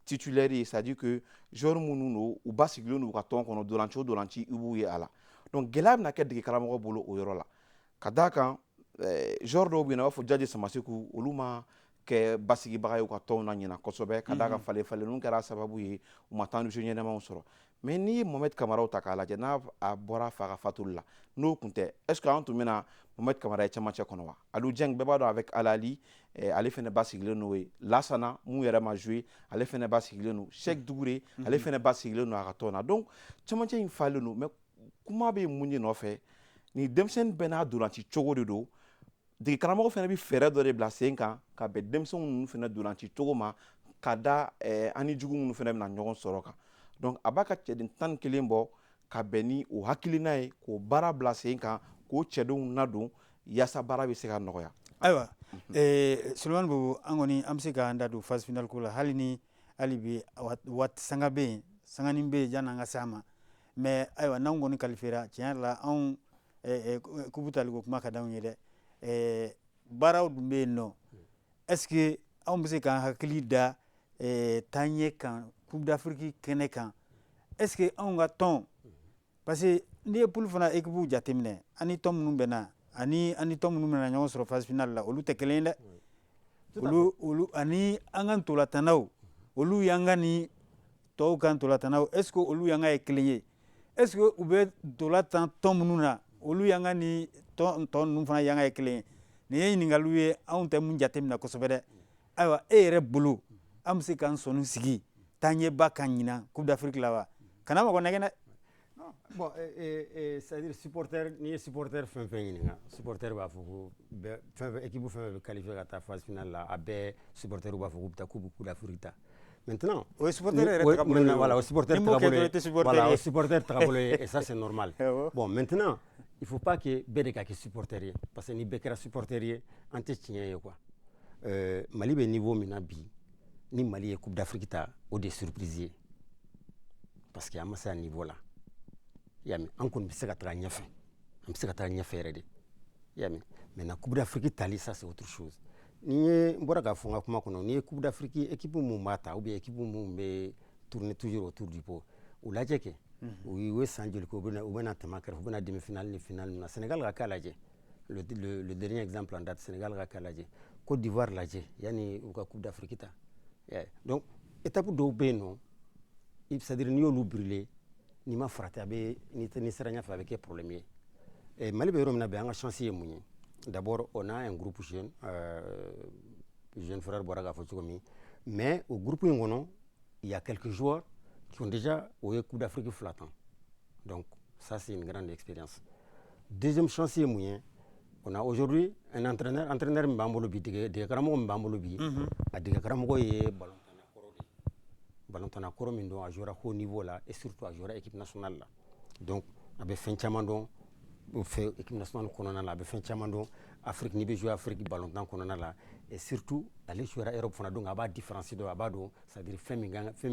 titulaire ye c'est à dire que joueur minnu don u basigilen don u ka tɔn kɔnɔ dolanci o dolanci i b'u ye a la donc gɛlɛya bɛna kɛ dege karamɔgɔ bolo o yɔrɔ la ka d'a kan joueur dɔw bɛ yen i b'a fɔ Jaji Samaseku olu ma kɛ basigibaga ye u ka tɔnw na ɲina kosɛbɛ ka d'a kan falen ninnu kɛra sababu ye u ma temps de jeu ɲɛnɛmaw sɔrɔ mais n'i ye Mohamed Kamara ta k'a lajɛ n'a bɔra fa ka fatuli la n'o tun tɛ est ce que an tun bɛna Mohamed Kamara ye cɛmancɛ kɔnɔ wa Aliou Dieng bɛɛ b'a dɔn avec Alali ale fɛnɛ ba sigilen n'o ye Lassana mun yɛrɛ ma joué ale fɛnɛ ba sigilen n'o Cheikh Dougouré ale fɛnɛ ba sigilen n'o a ka tɔn na donc cɛmancɛ in falen n'o mais kuma bɛ mun de nɔfɛ ni denmisɛnnin bɛɛ n'a dolanci cogo de don dege karamɔgɔ fɛnɛ bɛ fɛɛrɛ dɔ de bila sen kan ka bɛn denmisɛnninw ninnu fɛnɛ dolanci cogo ma ka da ani jugu minnu fɛnɛ bɛna ɲɔgɔn sɔrɔ kan donc a b'a ka cɛden 11 bɔ ka bɛn ni o hakilina ye k'o baara bila sen kan k'o cɛdenw nadon yaasa baara bɛ se ka nɔgɔya. Ayiwa Sulemani Bobo an kɔni an bɛ se k'an da don phase finale ko la hali bi waati sanga bɛ yen sanganin bɛ yen yan'an ka s'a ma mais ayiwa n'anw kɔni kalifera tiɲɛ yɛrɛ la anw kubu tali ko kuma ka d'anw ye dɛ baaraw dun bɛ yen nɔ est ce que anw bɛ se k'an hakili da taaɲɛ kan coupe d'Afrique kɛnɛ kan est ce que anw ka tɔn parce que n'i ye poule fana équipe jateminɛ ani tɔn minnu bɛnna ani tɔn minnu bɛna ɲɔgɔn sɔrɔ phase finale la olu tɛ kelen ye dɛ olu ani an ka ntolantannaw olu y'an ka ni tɔw ka ntolantannaw est ce que olu y'an ka ye kelen ye est ce que u bɛ ntolantan tɔn minnu na olu y'an ka ni tɔn ninnu fana y'an ka ye kelen ye nin ye ɲininkaliw ye anw tɛ mun jateminɛ kosɛbɛ dɛ ayiwa e yɛrɛ bolo an bɛ se k'an sɔnni sigi taaɲɛba kan ɲinan coupe d'Afrique la wa kana mɔgɔ nɛgɛn dɛ. Bon, c'est-à-dire supporter, ni ye supporter fɛn fɛn ɲininka supporter b'a fɔ ko équipe fɛn fɛn bɛ qualifier ka taa phase finale la a bɛɛ supporter b'a fɔ k'u bɛ taa coupe d'Afrique ta maintenant o ye supporter yɛrɛ tagabolo ye voilà o supporter tagabolo ye voilà o supporter tagabolo ye et ça c'est normal bon maintenant il faut pas que bɛɛ de ka kɛ supporter ye parce que ni bɛɛ kɛra supporter ye an tɛ tiɲɛ ye quoi Mali bɛ niveau min na bi ni Mali ye coupe d'Afrique ta o de surprise ye parce que an ma se a niveau la yami an kɔni bɛ se ka taga ɲɛfɛ an bɛ se ka taga ɲɛfɛ yɛrɛ de yami maintenant coupe d'Afrique tali ça c'est autre chose ni ye n bɔra k'a fɔ n ka kuma kɔnɔ ni ye coupe d'Afrique équipe mun b'a ta ou bien équipe mun bɛ tourner toujours autour du pot u lajɛ kɛ u ye san joli kɛ u bɛna tɛmɛ a kɛrɛfɛ u bɛna demi-finale ni finale na Sénégal ka k'a lajɛ le dernier exemple en date Sénégal ka k'a lajɛ Côte d'Ivoire lajɛ yani u ka coupe d'Afrique ta donc étape dɔw bɛ yen nɔ c'est-à-dire n'i y'olu brûler ni ma farati a bɛ ni sera ɲɛfɛ a bɛ kɛ problème ye Mali bɛ yɔrɔ min na bɛ an ka chance ye mun ye d'abord on a un groupe jeune jeune frère bɔra k'a fɔ cogo min mais au groupe in kɔnɔ il y a quelques joueurs qui ont déjà o ye coupe d'Afrique fila tan donc ça c'est une grande expérience deuxième chance ye mun ye on a aujourd'hui un entraîneur min b'an bolo bi dege karamɔgɔ min b'an bolo bi a dege karamɔgɔ ye ballon kɔrɔ min don a jouera haut niveau là et surtout a jouera équipe nationale là donc a bɛ fɛn caman dɔn fɛ équipe nationale kɔnɔna la a bɛ fɛn caman dɔn Afrique n'i bɛ jouer Afrique ballon kɔnɔna la et surtout ale jouera Europe fana donc a b'a différence dɔn a b'a dɔn c'est-à-dire fɛn min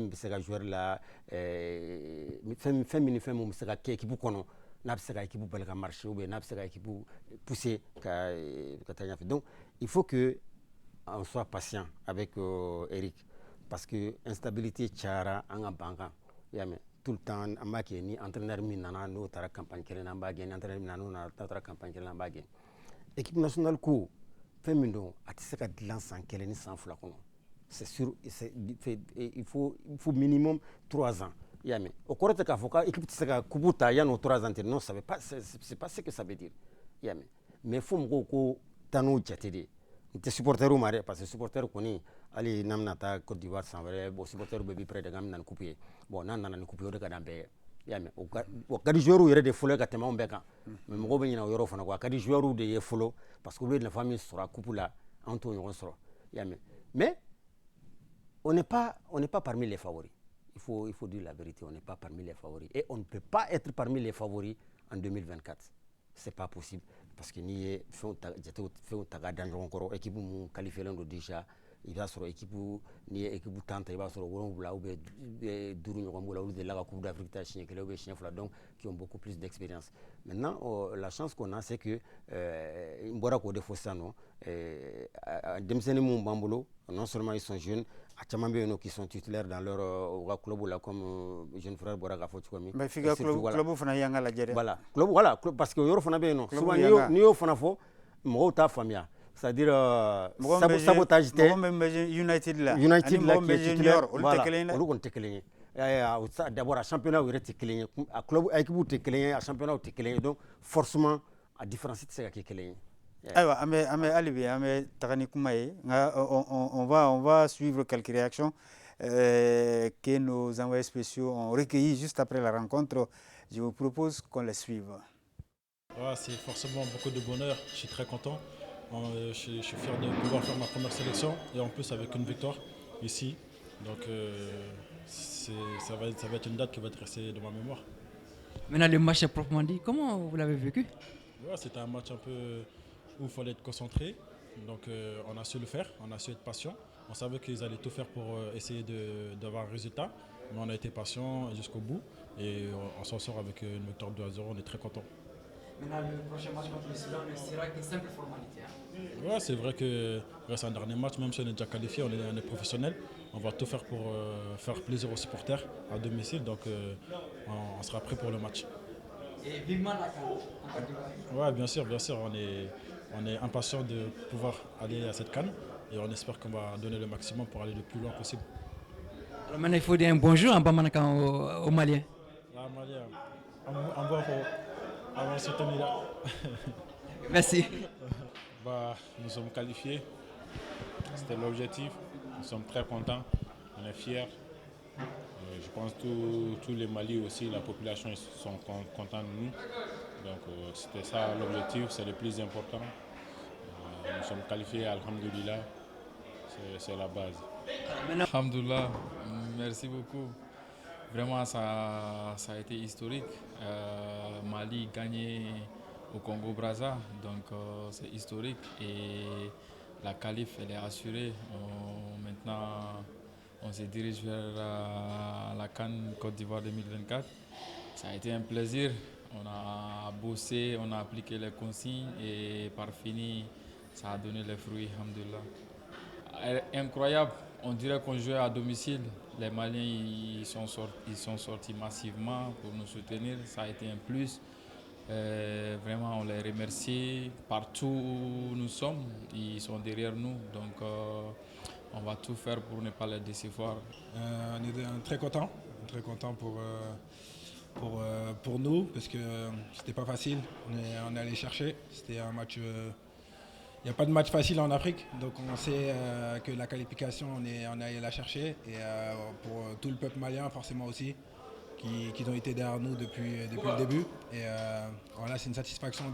bɛ se ka joueur la fɛn min ni fɛn min bɛ se ka kɛ équipe kɔnɔ n'a bɛ se ka équipe bali ka marcher ou bien n'a bɛ se ka équipe pousser ka taa ɲɛfɛ donc il faut que on soit patient avec Eric parce que instabilité cayara an ka ban kan i y'a mɛn tout le temps an b'a kɛ ni entraîneur min nana n'o taara campagne kelen na an b'a gɛn ni entraîneur min nana n'o taara campagne kelen na an b'a gɛn équipe nationale ko fɛn min don a tɛ se ka dilan san kelen ni san fila kɔnɔ c'est sûr il faut minimum 3 ans i y'a mɛn o kɔrɔ tɛ k'a fɔ ko équipe tɛ se ka coupe ta yan'o 3 ans tɛ non c'est pas ce que ça veut dire i y'a mɛn mais fo mɔgɔw ko taa n'o jate de ye n tɛ supporter ma dɛ parce que supporter kɔni hali n'an bɛna taa Côte d'Ivoire san wɛrɛ bon supporter bɛɛ b'i prêt de k'an bɛna ni coupe ye bon n'an nana ni coupe ye o de ka d'an bɛɛ ye i y'a mɛn o ka di joueurs yɛrɛ de fɔlɔ ka tɛmɛ anw bɛɛ kan mais mɔgɔw bɛ ɲinɛ o yɔrɔ fana kɔ a ka di joueurs de ye fɔlɔ parce que olu ye nafa min sɔrɔ a coupe la anw t'o ɲɔgɔn sɔrɔ i y'a mɛn mais on n'est pas parmi les favoris il faut dire la vérité on n'est pas parmi les favoris et on ne peut pas être parmi les favoris en 2024 c'est pas possible parce que n'i ye fɛnw ta k'a da ɲɔgɔn kɔrɔ équipe mun qualifielen don déjà i b'a sɔrɔ équipe n'i ye équipe 10 ta i b'a sɔrɔ 7 ou bien 5 ɲɔgɔn b'o la olu delila ka coupe d'Afrique ta siɲɛ 1 ou bien siɲɛ 2 donc qui ont beaucoup plus d'expérience maintenant la chance qu'on a c'est que n bɔra k'o de fɔ sisan nɔ denmisɛnnin mun b'an bolo non seulement ils sont jeunes a caman bɛ yen nɔ qui sont titulaires dans leur club là comme jeune frère bɔra k'a fɔ cogo min mais f'i ka club fana y'an ka lajɛ dɛ voilà parce que o yɔrɔ fana bɛ yen nɔ souvent n'i y'o fana fɔ mɔgɔw t'a faamuya c'est-à-dire sabotage tɛ mɔgɔ min bɛ United la United la qui est titulaire olu tɛ kelen ye dɛ olu kɔni tɛ kelen ye d'abord à championnat où il était clean, à club équipe où tu es clean, à championnat où tu es clean, donc forcément à différence c'est qui est clean. On va suivre quelques réactions que nos envoyés spéciaux ont recueillies juste après la rencontre. Je vous propose qu'on les suive. C'est forcément beaucoup de bonheur, je suis très content. Je suis fier de pouvoir faire ma première sélection et en plus avec une victoire ici. Donc ça va être une date qui va être restée dans ma mémoire. Maintenant le match est proprement dit, comment vous l'avez vécu? C'était un match un peu où il fallait être concentré. Donc on a su le faire, on a su être patient. On savait qu'ils allaient tout faire pour essayer d'avoir un résultat. Mais on a été patient jusqu'au bout et on s'en sort avec une victoire 2-0, on est très content. Maintenant, le prochain match contre le Soudan ne sera qu'une simple formalité. C'est vrai que c'est un dernier match, même si on est déjà qualifié, on est professionnel. On va tout faire pour faire plaisir aux supporters à domicile, donc on sera prêt pour le match. Et vivement la CAN. Bien sûr, on est impatient de pouvoir aller à cette CAN et on espère qu'on va donner le maximum pour aller le plus loin possible. Alors maintenant, il faut dire un bonjour en Bamanakan aux Maliens. Maliens, en bon avant ce tournoi-là. Merci. Nous sommes qualifiés, c'était l'objectif, nous sommes très contents, on est fiers. Je pense que tous les Mali aussi, la population sont contents de nous. Donc c'était ça l'objectif, c'est le plus important. Nous sommes qualifiés, alhamdoulilah, c'est la base. Alhamdoulilah, merci beaucoup. Vraiment, ça a été historique. Mali gagné au Congo-Brazza, donc c'est historique. Et la qualif, elle est assurée. Maintenant, on se dirige vers la CAN Côte d'Ivoire 2024. Ça a été un plaisir. On a bossé, on a appliqué les consignes et par fini, ça a donné les fruits, alhamdoulilah. Incroyable, on dirait qu'on jouait à domicile. Les Maliens ils sont sortis massivement pour nous soutenir, ça a été un plus. Vraiment, on les remercie. Partout où nous sommes, ils sont derrière nous. Donc, on va tout faire pour ne pas les décevoir. On est très contents pour nous parce que c'était pas facile. On est allé chercher. C'était un match. Il n'y a pas de match facile en Afrique, donc on sait que la qualification, on est allé la chercher. Et pour tout le peuple malien, forcément aussi, qui ont été derrière nous depuis le début. Et voilà, c'est une satisfaction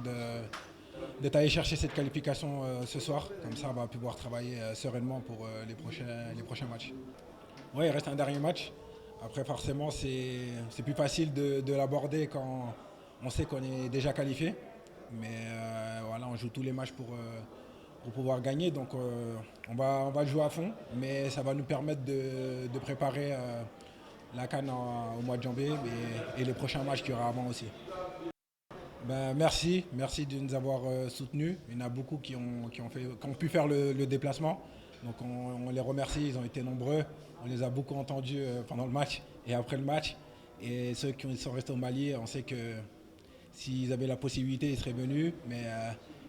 d'être allé chercher cette qualification ce soir. Comme ça, on va pouvoir travailler sereinement pour les prochains matchs. Oui, il reste un dernier match. Après, forcément, c'est plus facile de l'aborder quand on sait qu'on est déjà qualifié. Mais voilà, on joue tous les matchs pour pouvoir gagner. Donc on va le jouer à fond. Mais ça va nous permettre de préparer la CAN au mois de janvier et les prochains matchs qu'il y aura avant aussi. Merci de nous avoir soutenus. Il y en a beaucoup qui ont pu faire le déplacement. Donc on les remercie, ils ont été nombreux. On les a beaucoup entendus pendant le match et après le match. Et ceux qui sont restés au Mali, on sait que s'ils avaient la possibilité, ils seraient venus. Mais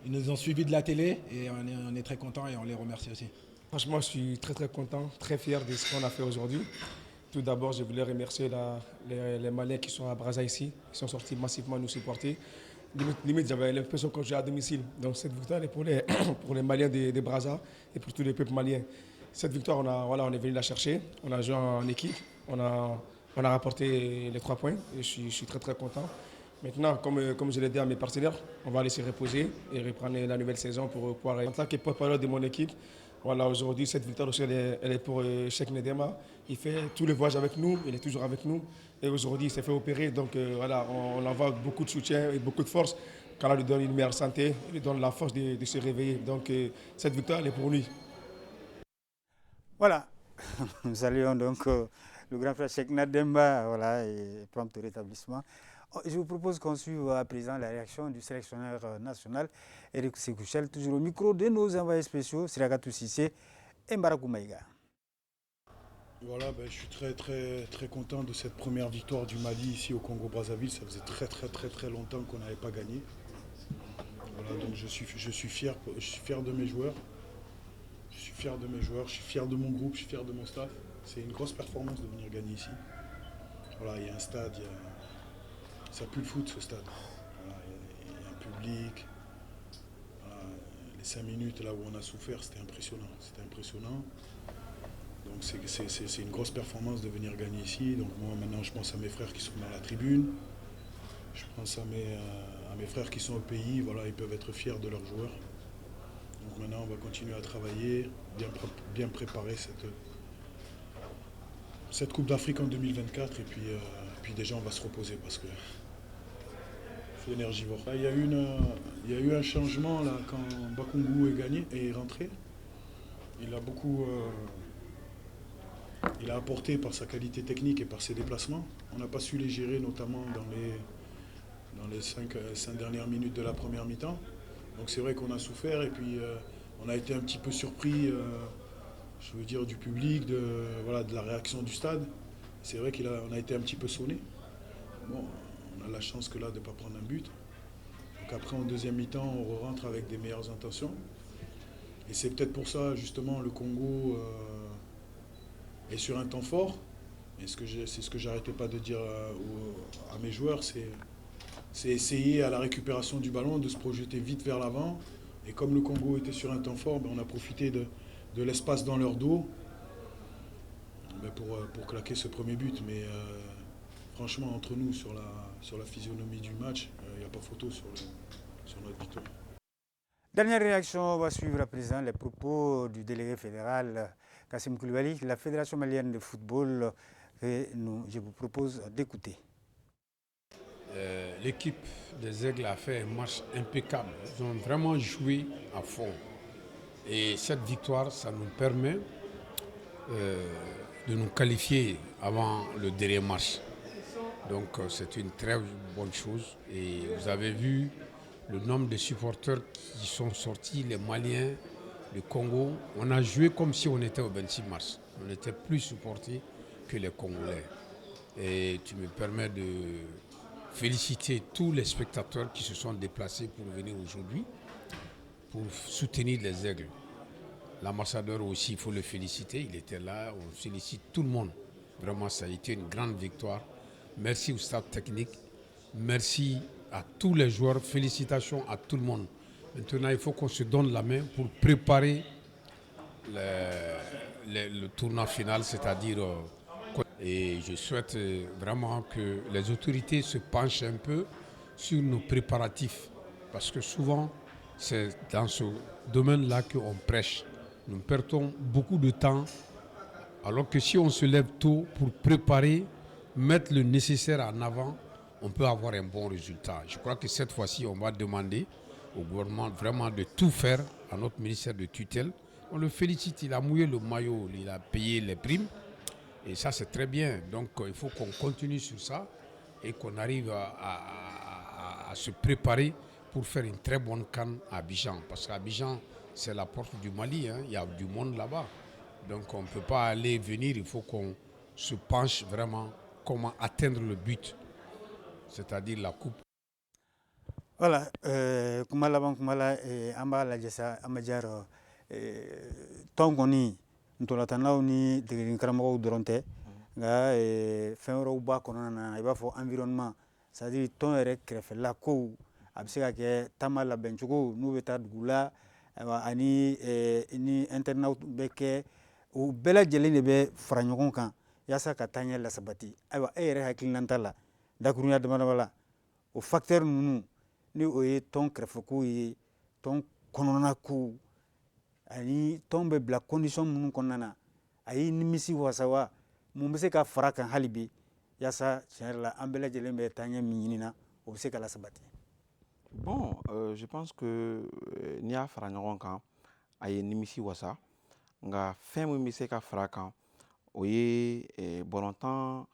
ils nous ont suivis de la télé et on est très contents et on les remercie aussi. Franchement, je suis très content, très fier de ce qu'on a fait aujourd'hui. Tout d'abord, je voulais remercier les Maliens qui sont à Brazza ici, qui sont sortis massivement nous supporter. Limite, j'avais l'impression qu'on jouait à domicile. Donc cette victoire est pour les Maliens de Brazza et pour tous les peuples maliens. Cette victoire, on est venu la chercher. On a joué en équipe. On a rapporté les 3 points et je suis très content. Maintenant, comme je l'ai dit à mes partenaires, on va laisser reposer et reprendre la nouvelle saison pour pouvoir. En tant que porte-parole de mon équipe, aujourd'hui, cette victoire aussi, elle est pour Cheikh Nedema. Il fait tout le voyage avec nous, il est toujours avec nous. Et aujourd'hui, il s'est fait opérer. Donc on envoie beaucoup de soutien et beaucoup de force. Qu'Allah lui donne une meilleure santé, il lui donne la force de se réveiller. Donc cette victoire, elle est pour lui. Voilà, nous saluons donc le grand frère Cheikh Nedema, et prompt rétablissement. Je vous propose qu'on suive à présent la réaction du sélectionneur national, Eric Sekouchel, toujours au micro de nos envoyés spéciaux, Siragatou Sissé et Mbarakou Maïga. Voilà, je suis très content de cette première victoire du Mali ici au Congo-Brazzaville. Ça faisait très longtemps qu'on n'avait pas gagné. Voilà, donc je suis fier de mes joueurs. Je suis fier de mon groupe, je suis fier de mon staff. C'est une grosse performance de venir gagner ici. Voilà, il y a un stade, ça pue le foot ce stade. Voilà, il y a un public. Voilà, les 5 minutes là où on a souffert, c'était impressionnant. C'était impressionnant. Donc c'est une grosse performance de venir gagner ici. Donc moi maintenant je pense à mes frères qui sont dans la tribune. Je pense à mes frères qui sont au pays. Voilà, ils peuvent être fiers de leurs joueurs. Donc maintenant on va continuer à travailler, bien préparer cette Coupe d'Afrique en 2024 et puis déjà on va se reposer parce que c'est énergivore. Il y a eu un changement là quand Bakungu est rentré. Il a beaucoup il a apporté par sa qualité technique et par ses déplacements. On n'a pas su les gérer notamment dans les 5 dernières minutes de la première mi-temps. Donc c'est vrai qu'on a souffert et puis on a été un petit peu surpris je veux dire du public, de la réaction du stade. C'est vrai qu'on a été un petit peu sonné. Bon, on a la chance que là de ne pas prendre un but. Donc après en deuxième mi-temps, on rentre avec des meilleures intentions. Et c'est peut-être pour ça justement le Congo est sur un temps fort. Et c'est ce que j'arrêtais pas de dire à mes joueurs, c'est essayer à la récupération du ballon de se projeter vite vers l'avant. Et comme le Congo était sur un temps fort, on a profité de l'espace dans leur dos pour claquer ce premier but. Mais franchement, entre nous, sur la physionomie du match, il n'y a pas photo sur notre victoire. Dernière réaction, on va suivre à présent les propos du délégué fédéral Kassim Koulibaly, la Fédération malienne de football, que je vous propose d'écouter. L'équipe des Aigles a fait un match impeccable. Ils ont vraiment joué à fond. Et cette victoire, ça nous permet de nous qualifier avant le dernier match. Donc c'est une très bonne chose. Et vous avez vu le nombre de supporters qui sont sortis, les Maliens, le Congo. On a joué comme si on était au 26 mars. On était plus supportés que les Congolais. Et tu me permets de féliciter tous les spectateurs qui se sont déplacés pour venir aujourd'hui pour soutenir les Aigles. L'ambassadeur aussi, il faut le féliciter, il était là, on félicite tout le monde. Vraiment, ça a été une grande victoire. Merci au staff technique, merci à tous les joueurs, félicitations à tout le monde. Maintenant, il faut qu'on se donne la main pour préparer le tournoi final, c'est-à-dire... Et je souhaite vraiment que les autorités se penchent un peu sur nos préparatifs. Parce que souvent, c'est dans ce domaine-là qu'on prêche. Nous perdons beaucoup de temps. Alors que si on se lève tôt pour préparer, mettre le nécessaire en avant, on peut avoir un bon résultat. Je crois que cette fois-ci, on va demander au gouvernement vraiment de tout faire à notre ministère de tutelle. On le félicite, il a mouillé le maillot, il a payé les primes. Et ça, c'est très bien. Donc, il faut qu'on continue sur ça et qu'on arrive à se préparer pour faire une très bonne CAN à Abidjan. Parce qu'Abidjan, c'est la porte du Mali. Hein. Il y a du monde là-bas. Donc, on ne peut pas aller et venir. Il faut qu'on se penche vraiment comment atteindre le but, c'est-à-dire la coupe. Voilà. Kumala amba la jessa amajaro tongoni. Ntolatanaw ni degeli karamɔgɔw dɔrɔn tɛ nka fɛn wɛrɛw b'a kɔnɔna na i b'a fɔ environnement c'est à dire tɔn yɛrɛ kɛrɛfɛla kow a bɛ se ka kɛ taama labɛncogo n'u bɛ taa dugu la ani ni internat bɛ kɛ o bɛɛ lajɛlen de bɛ fara ɲɔgɔn kan yaasa ka taaɲɛ lasabati ayiwa e yɛrɛ hakilinata la dakurunya damadama la o facteur ninnu ni o ye tɔn kɛrɛfɛkow ye tɔn kɔnɔna kow ani tɔn bɛ bila condition minnu kɔnɔna na a y'i nimisi wasa wa mun bɛ se ka fara kan hali bi yaasa tiɲɛ yɛrɛ la an bɛɛ lajɛlen bɛ taaɲɛ min ɲini na o bɛ se ka lasabati. Bon, je pense que n'i y'a fara ɲɔgɔn kan a ye nimisi wasa nka fɛn min bɛ se ka fara kan o ye bɔlɔntan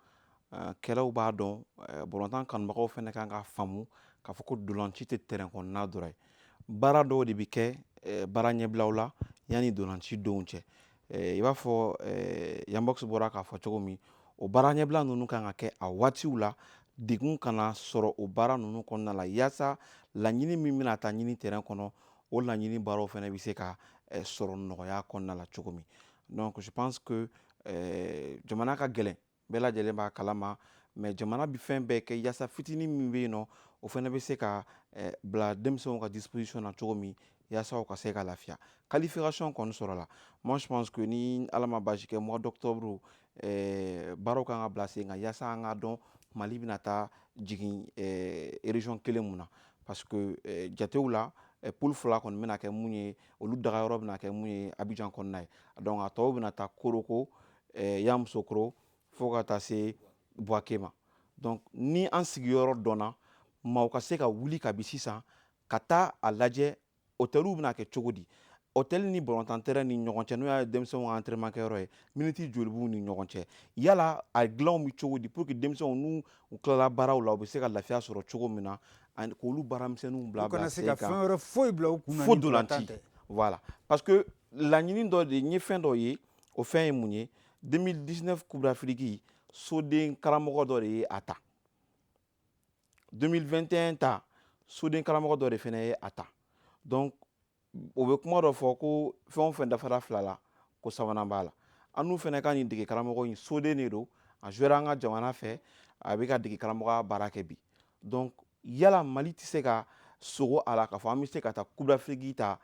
kɛlaw b'a dɔn bɔlɔntan kanubagaw fana kan ka faamu k'a fɔ ko dolanci tɛ terrain kɔnɔna dɔrɔn ye baara dɔw de bɛ kɛ baara ɲɛbilaw la yanni dolanci denw cɛ i b'a fɔ Yanbox bɔra k'a fɔ cogo min o baara ɲɛbila ninnu kan ka kɛ a waatiw la degun kana sɔrɔ o baara ninnu kɔnɔna la yaasa laɲini min bɛna taa ɲini terrain kɔnɔ o laɲini baaraw fana bɛ se ka sɔrɔ nɔgɔya kɔnɔna la cogo min donc je pense que jamana ka gɛlɛn bɛɛ lajɛlen b'a kalama mais jamana bi fɛn bɛɛ kɛ yaasa fitinin min bɛ yen nɔ o fana bɛ se ka bila denmisɛnw ka disposition na cogo min yaasa o ka se ka lafiya qualification kɔni sɔrɔla moi je pense que ni ala ma basi kɛ mois d'octobre baaraw kan ka bila sen kan yaasa an ka dɔn Mali bɛna taa jigin région kelen mun na parce que jatew la poule fila kɔni bɛna kɛ mun ye olu dagayɔrɔ bɛna kɛ mun ye Abidjan kɔnɔna ye donc a tɔw bɛna taa Koroko Yamoussoukro fo ka taa se Bouaké ma donc ni an sigiyɔrɔ dɔnna maaw ka se ka wuli kabi sisan ka taa a lajɛ hôteliw bɛna kɛ cogo di hôtel ni ballontan terrain ni ɲɔgɔn cɛ n'o y'a denmisɛnw ka entraînement kɛyɔrɔ ye miniti joli b'u ni ɲɔgɔn cɛ yala a dilanw bɛ cogo di pour que denmisɛnw n'u tilala baaraw la u bɛ se ka lafiya sɔrɔ cogo min na k'olu baaramisɛnninw bila sen kan fo dolanci voilà parce que laɲini dɔ de n ye fɛn dɔ ye o fɛn ye mun ye 2019 Coupe d'Afrique soden karamɔgɔ dɔ de ye a ta 2021 ta soden karamɔgɔ dɔ de fana ye a ta donc o bɛ kuma dɔ fɔ ko fɛn o fɛn dafara fila la ko sabanan b'a la an n'u fana ka nin dege karamɔgɔ in soden de don a jouera an ka jamana fɛ a bɛ ka dege karamɔgɔya baara kɛ bi donc yala Mali tɛ se ka sogo a la k'a fɔ an bɛ se ka taa Coupe d'Afrique ta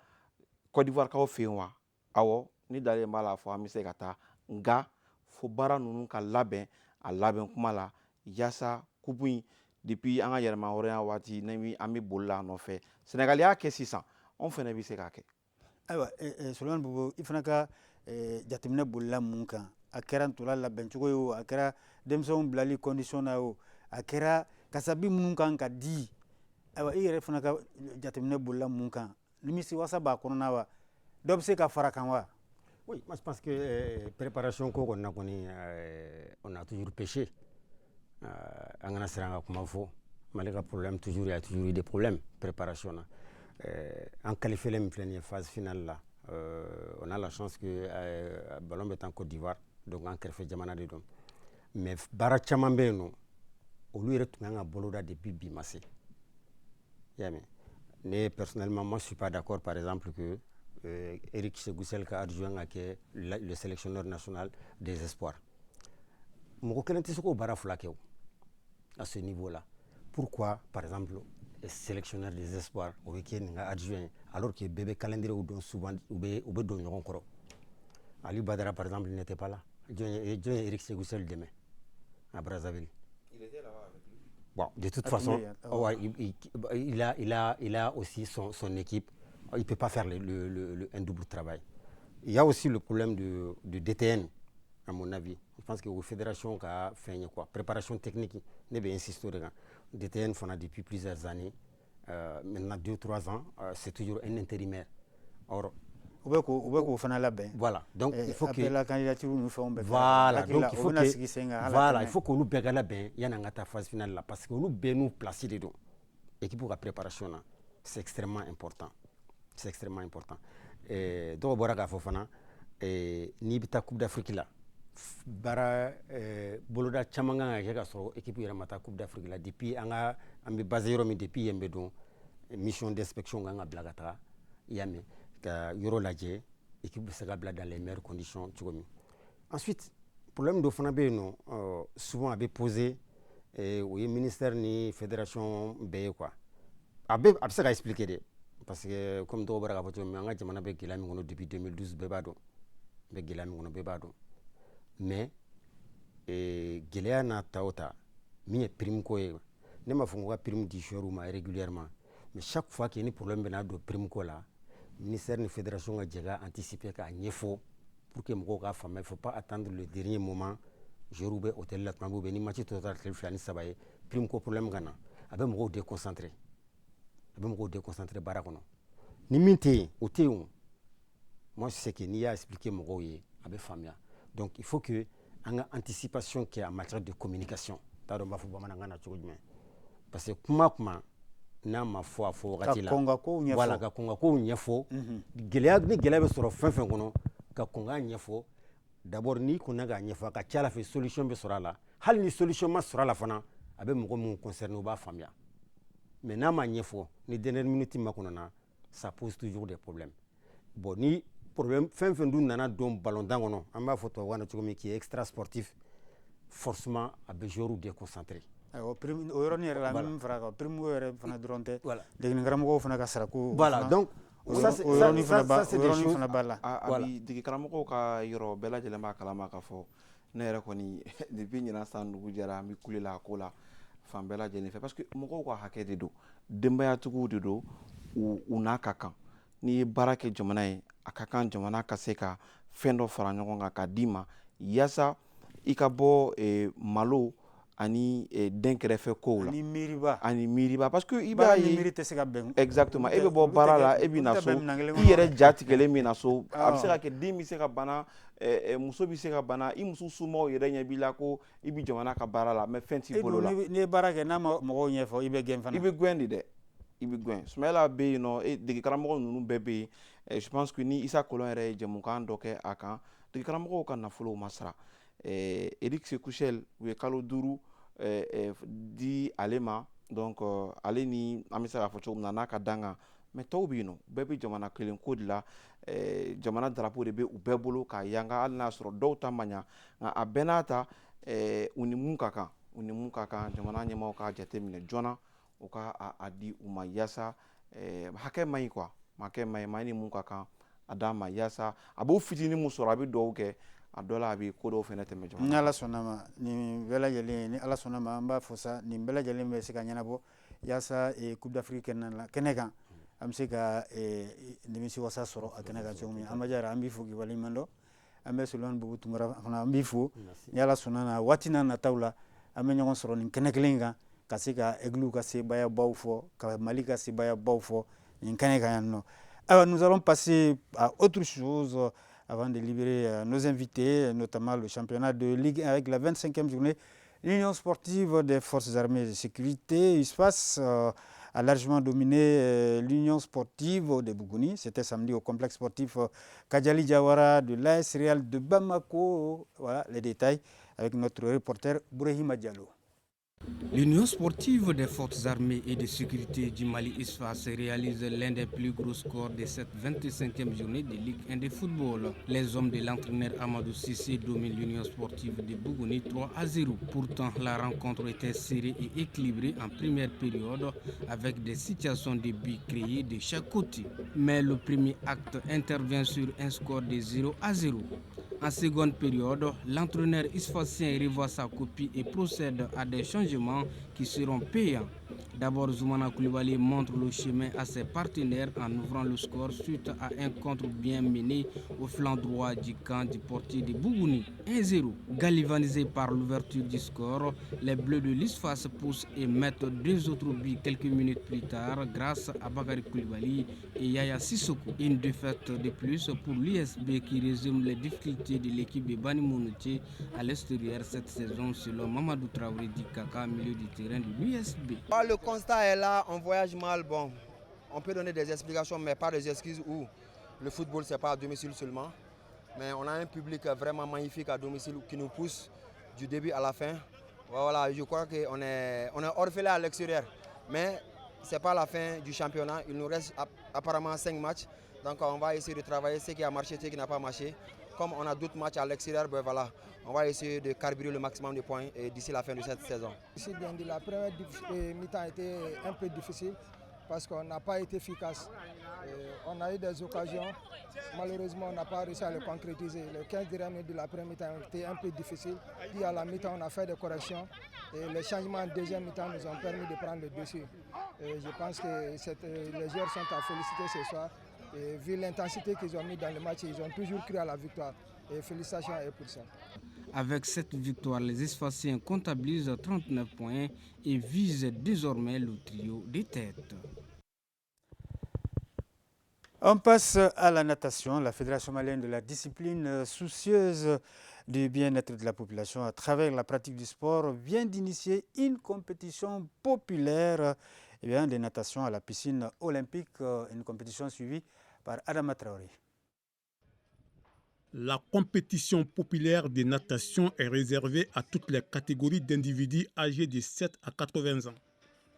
Côte d'Ivoire kaw fɛ yen wa awɔ ne dalen b'a la fɔ an bɛ se ka taa nka fo baara ninnu ka labɛn a labɛn kuma la yaasa coupe in depuis an ka yɛlɛma hɔrɔnya waati ni an bɛ boli la nɔfɛ Sénégal y'a kɛ sisan anw fana bɛ se k'a kɛ. ayiwa Solomani Bobo i fana ka jateminɛ bolila mun kan a kɛra ntola labɛncogo ye o a kɛra denmisɛnw bilali condition na o a kɛra kasabi minnu kan ka di ayiwa i yɛrɛ fana ka jateminɛ bolila mun kan nimisi wasa b'a kɔnɔna wa dɔ bɛ se ka fara kan wa. Oui, moi je pense que préparation qu'on a connue, on a toujours pêché. On a un problème, toujours, il y a toujours eu des problèmes préparation. En qualifié la phase finale là, on a la chance que le ballon est en Côte d'Ivoire, donc on a fait Djamana de Dom. Mais Bara Chamambe, on lui est un bolo depuis Bimassé. Mais personnellement, moi je ne suis pas d'accord par exemple que Eric Segoussel qui a adjoint le sélectionneur national des espoirs. À ce niveau-là. Pourquoi, par exemple, le sélectionneur des espoirs au week-end a adjoint alors que bébé calendrier ou don souvent ou don Ali Badara, par exemple, n'était pas là. Eric Segoussel demain à Brazzaville. Il était là-bas avec lui. Bon, de toute façon, il a aussi son équipe. Il ne peut pas faire un double travail. Il y a aussi le problème de DTN, à mon avis. Je pense que la fédération a fait quoi préparation technique. Je vais insister sur DTN font depuis plusieurs années. Maintenant 2-3 ans, c'est toujours un intérimaire. Or, voilà. Donc il faut que la candidature nous fait voilà. Donc il faut que voilà, il faut que nous bégaye la ben. Il y a une phase finale là parce que nous nous placer dedans. Équipe pour la préparation là, c'est extrêmement important. C'est extrêmement important. Donc, Boraga Fofana, ni bita Coupe d'Afrique là, bara boloda chamanga ga so équipe yamata Coupe d'Afrique là depuis anga ambi basé yoro mi depuis yembe don mission d'inspection nga blagata yame ka yoro laje équipe se gabla dans les meilleures conditions tchomi. Ensuite, problème de fana be no souvent avait posé au ministère ni fédération be quoi. Abe ça a expliqué parce que comme do bara gafoto mi anga jamana be gilami ngono depuis 2012 bebado be gilami ngono bebado mais gilaya na taota mi prime ko e ne ma fungo prime di showroom régulièrement mais chaque fois qu'il y a un problème bena do prime ko la ministère ni fédération a déjà anticipé ka nyefo pour que mko ka fama il faut pas attendre le dernier moment jour be hôtel la tambo be ni match total tel flani sabaye prime ko problème gana abe mko déconcentré barakono ni minté au théon moi c'est que ni a expliqué mon goye avec famia donc il faut que en anticipation qui est en matière de communication tado ma fuba mananga tchogime parce que kuma na ma foi fo gatila voilà ka konga ko nyefo gelea ni gelea be soro fin kono ka konga nyefo d'abord ni kuna ga nyefo ka tiala fait solution be soro la hal ni solution ma soro la fana abe mo ko concerné ba famia. Mais n'a ma nyefo ni dernière minute makonona ça pose toujours des problèmes. Bon ni problème fin nana don ballon dangono amba photo wana tchomi qui est extra sportif forcément à Béjorou déconcentré. Voilà, donc ça c'est des choses. Voilà. Karamɔgɔw ka yɔrɔ bɛɛ lajɛlen b'a kalama k'a fɔ ne yɛrɛ kɔni depuis ɲinan san dugu jɛra an bɛ kule la a ko la fan bɛɛ lajɛlen fɛ parce que mɔgɔw ka hakɛ de don denbayatigiw de don u n'a ka kan n'i ye baara kɛ jamana ye a ka kan jamana ka se ka fɛn dɔ fara ɲɔgɔn kan ka d'i ma yaasa i ka bɔ malo ani den kɛrɛfɛ kow la ani miiriba parce que i b'a ye exactement e bɛ bɔ baara la e bɛ na so i yɛrɛ ja tigɛlen bɛ na so a bɛ se ka kɛ den bɛ se ka bana muso bɛ se ka bana i muso somɔgɔw yɛrɛ ɲɛ b'i la ko i bɛ jamana ka baara la mais fɛn t'i bolo la n'i ye baara kɛ n'a ma mɔgɔw ɲɛfɔ i bɛ gɛn fana i bɛ gɛn de dɛ i bɛ gɛn Sumayila bɛ yen nɔ dege karamɔgɔ ninnu bɛɛ bɛ yen je pense que ni Isa Kolon yɛrɛ ye jɛmukan dɔ kɛ a kan dege karamɔgɔw ka nafolow ma sara Eric Sekuchel u ye kalo 5 di ale ma donc ale ni an bɛ se k'a fɔ cogo min na n'a ka dan kan mais tɔw bɛ yen nɔ bɛɛ bɛ jamana kelen ko de la jamana drapeau de bɛ u bɛɛ bolo k'a yanga hali n'a sɔrɔ dɔw ta man ɲa nka a bɛɛ n'a ta u ni mun ka kan jamana ɲɛmaaw k'a jateminɛ joona u ka a di u ma yaasa hakɛ man ɲi quoi hakɛ man ɲi maa ni mun ka kan a d'a ma yaasa a b'o fitinin mun sɔrɔ a bɛ dugawu kɛ a dɔ la a bɛ ko dɔw fɛnɛ tɛmɛ jamana ni Ala sɔnna ma nin bɛɛ lajɛlen ni Ala sɔnna ma an b'a fɔ sa nin bɛɛ lajɛlen bɛ se ka ɲɛnabɔ yaasa Coupe d'Afrique kɛnɛ kan an bɛ se ka nimisiwasa sɔrɔ a kɛnɛ kan cogo min Amba Diarra an b'i fo k'i waleɲuman dɔn an bɛ Solomani Boubou Tunkara fana an b'i fo ni Ala sɔnna na waati n'a nataw la an bɛ ɲɔgɔn sɔrɔ nin kɛnɛ kelen kan ka se ka aigliw ka sebayabaw fɔ ka Mali ka sebayabaw fɔ nin kɛnɛ kan yan nɔ. Alors nous allons passer à autre chose avant de libérer nos invités, notamment le championnat de Ligue 1 avec la 25e journée. L'Union sportive des forces armées de sécurité, USFAS, a largement dominé l'Union sportive de Bougouni. C'était samedi au complexe sportif Kadjali Diawara de l'AS Real de Bamako. Voilà les détails avec notre reporter Bourehima Diallo. L'Union sportive des forces armées et de sécurité du Mali USFAS réalise l'un des plus gros scores de cette 25e journée de Ligue 1 de football. Les hommes de l'entraîneur Amadou Sissé dominent l'Union sportive de Bougouni 3-0. Pourtant, la rencontre était serrée et équilibrée en première période avec des situations de but créées de chaque côté. Mais le premier acte intervient sur un score de 0-0. En seconde période, l'entraîneur isfacien revoit sa copie et procède à des changements qui seront payants. D'abord, Zoumana Koulibaly montre le chemin à ses partenaires en ouvrant le score suite à un contre bien mené au flanc droit du camp du portier de Bougouni. 1-0. Galvanisés par l'ouverture du score, les Bleus de l'ISFAS poussent et mettent 2 autres buts quelques minutes plus tard grâce à Bakary Koulibaly et Yaya Sissoko. Une défaite de plus pour l'USB qui résume les difficultés de l'équipe de Bani Mounouté à l'extérieur cette saison selon Mamadou Traoré Dikaka, milieu du terrain de l'USB. Le constat est là, on voyage mal, bon, on peut donner des explications mais pas des excuses où le football c'est pas à domicile seulement. Mais on a un public vraiment magnifique à domicile qui nous pousse du début à la fin. Voilà, je crois qu'on est orphelin à l'extérieur. Mais ce n'est pas la fin du championnat, il nous reste apparemment 5 matchs. Donc on va essayer de travailler ce qui a marché, ce qui n'a pas marché. Comme on a d'autres matchs à l'extérieur, ben voilà, on va essayer de carburer le maximum de points d'ici la fin de cette saison. La première mi-temps a été un peu difficile parce qu'on n'a pas été efficace. On a eu des occasions, malheureusement on n'a pas réussi à les concrétiser. Les 15 dernières minutes de la première mi-temps ont été un peu difficiles. Puis à la mi-temps on a fait des corrections et les changements en deuxième mi-temps nous ont permis de prendre le dessus. Je pense que les joueurs sont à féliciter ce soir. Et vu l'intensité qu'ils ont mis dans le match, ils ont toujours cru à la victoire. Et félicitations à eux pour ça. Avec cette victoire, les Isfaciens comptabilisent 39 points et visent désormais le trio des têtes. On passe à la natation. La Fédération malienne de la discipline, soucieuse du bien-être de la population à travers la pratique du sport, vient d'initier une compétition populaire de natation à la piscine olympique, une compétition suivie par Adama Traoré. La compétition populaire de natation est réservée à toutes les catégories d'individus âgés de 7 à 80 ans.